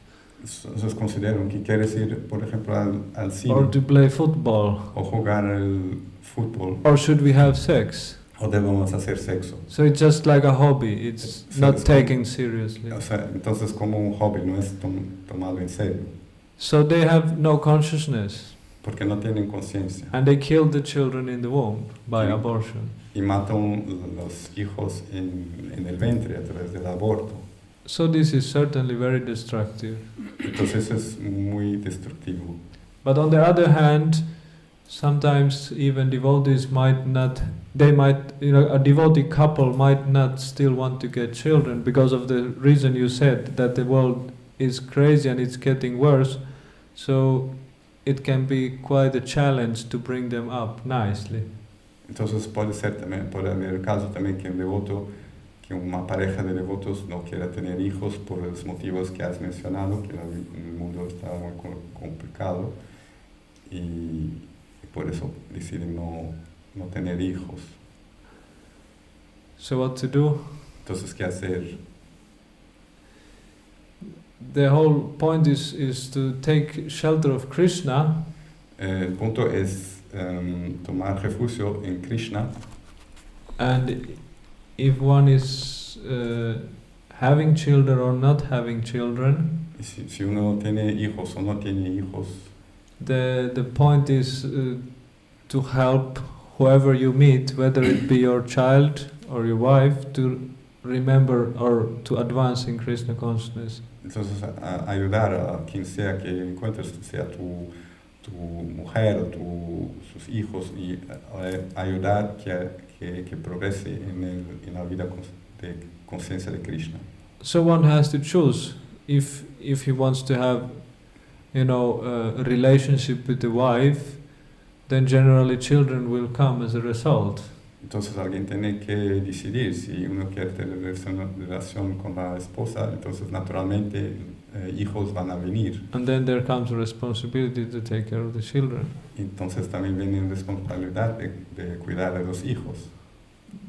Entonces consideran que quieres ir, por ejemplo, al cine or to play football, o jugar al fútbol or should we have sex? o debemos hacer sexo. So it's just like a hobby. It's So not it's taken seriously. O sea, entonces como un hobby, no es tomado en serio, So they have no consciousness, porque no tienen conciencia and they kill the children in the womb by Sí. abortion. y matan los hijos en el vientre a través del aborto. So this is certainly very destructive. Entonces es muy destructivo. But on the other hand, sometimes even devotees might not, they might, a devotee couple might not still want to get children because of the reason you said, that the world is crazy and it's getting worse. So it can be quite a challenge to bring them up nicely. Entonces puede ser también, puede haber el caso también que una pareja de devotos no quiera tener hijos por los motivos que has mencionado, que el mundo está muy complicado y por eso deciden no tener hijos. So what to do? Entonces, ¿qué hacer? The whole point is to take shelter of Krishna El punto es tomar refugio en Krishna. and if one is having children or not having children, Y si uno tiene hijos o no tiene hijos, the point is to help whoever you meet, whether it be your child or your wife, to remember or to advance in Krishna consciousness. entonces ayudar a quien sea que encuentres, sea tu mujer o sus hijos, y ayudar que progrese en la vida de conciencia de Krishna. So one has to choose if he wants to have, a relationship with the wife, then generally children will come as a result. Entonces alguien tiene que decidir si uno quiere tener relación con la esposa, entonces naturalmente hijos van a venir. And then there comes a responsibility to take care of the children. Entonces también viene responsabilidad de cuidar a los hijos.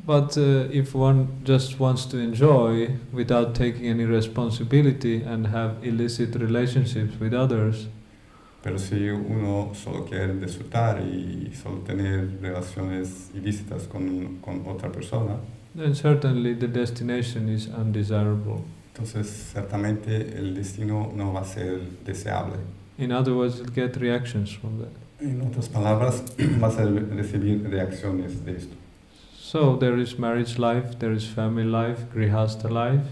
But if one just wants to enjoy without taking any responsibility and have illicit relationships with others, Pero si uno solo quiere disfrutar y solo tener relaciones ilícitas con otra persona, then certainly the destination is undesirable. Entonces, ciertamente el destino no va a ser deseable. In other words, you'll get reactions from that. En otras palabras, vas a recibir reacciones de esto. So there is marriage life, there is family life, grihastha life,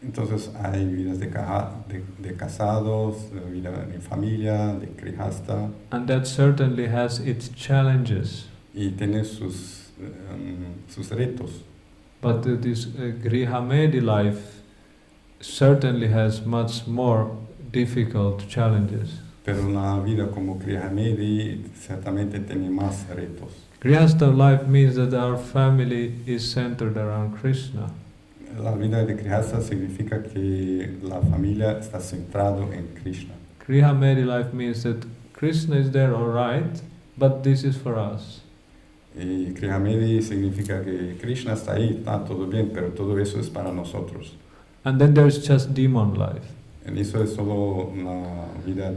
Entonces hay vidas de casados, de vida en familia, de grihastha, and that certainly has its challenges. y tiene sus retos. But this grihamedi life certainly has much more difficult challenges. Pero una vida como Grihamedi ciertamente tiene más retos. Grihastha life means that our family is centered around Krishna. La vida de Grihastha significa que la familia está centrado en Krishna. Grihamedi life means that Krishna is there, all right, but this is for us. Y Grihamedi significa que Krishna está ahí, está todo bien, pero todo eso es para nosotros. And then there's just demon life. Y eso es solo una vida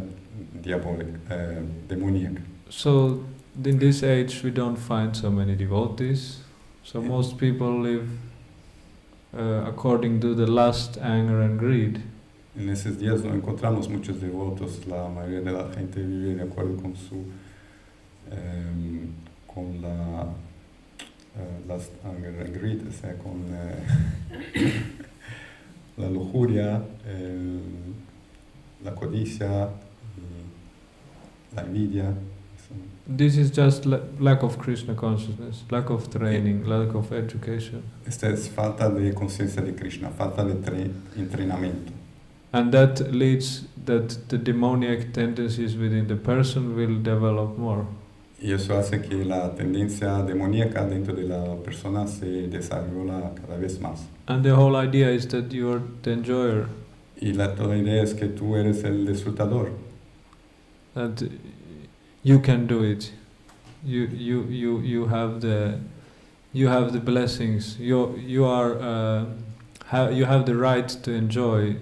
demoníaca. So in this age we don't find so many devotees. So most people live according to the lust, anger and greed. En esos días no encontramos muchos devotos, la mayoría de la gente vive de acuerdo con su con lust, anger and greed, o sea, con la lujuria, la codicia, y la envidia. This is just lack of Krishna consciousness, lack of training, lack of education. Esta es falta de conciencia de Krishna, falta de entrenamiento. And that leads that the demoniac tendencies within the person will develop more. Y eso hace que la tendencia demoníaca dentro de la persona se desarrolla cada vez más. And the whole idea is that you are the enjoyer. Y toda idea es que tú eres el disfrutador. That you can do it. You have the blessings. You have the right to enjoy.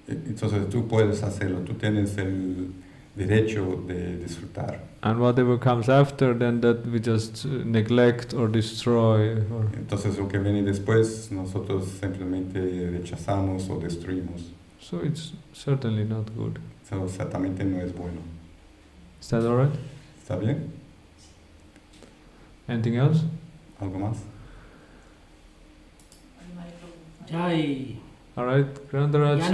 Entonces tú puedes hacerlo. Tú tienes el derecho de disfrutar. And whatever comes after, then that we just neglect or destroy. Entonces lo que viene después nosotros simplemente rechazamos o destruimos. So it's certainly not good. Eso exactamente no es bueno. Is that alright? ¿Está bien? Anything else? ¿Algo más? Jai. Alright, Grandaraj. Jnana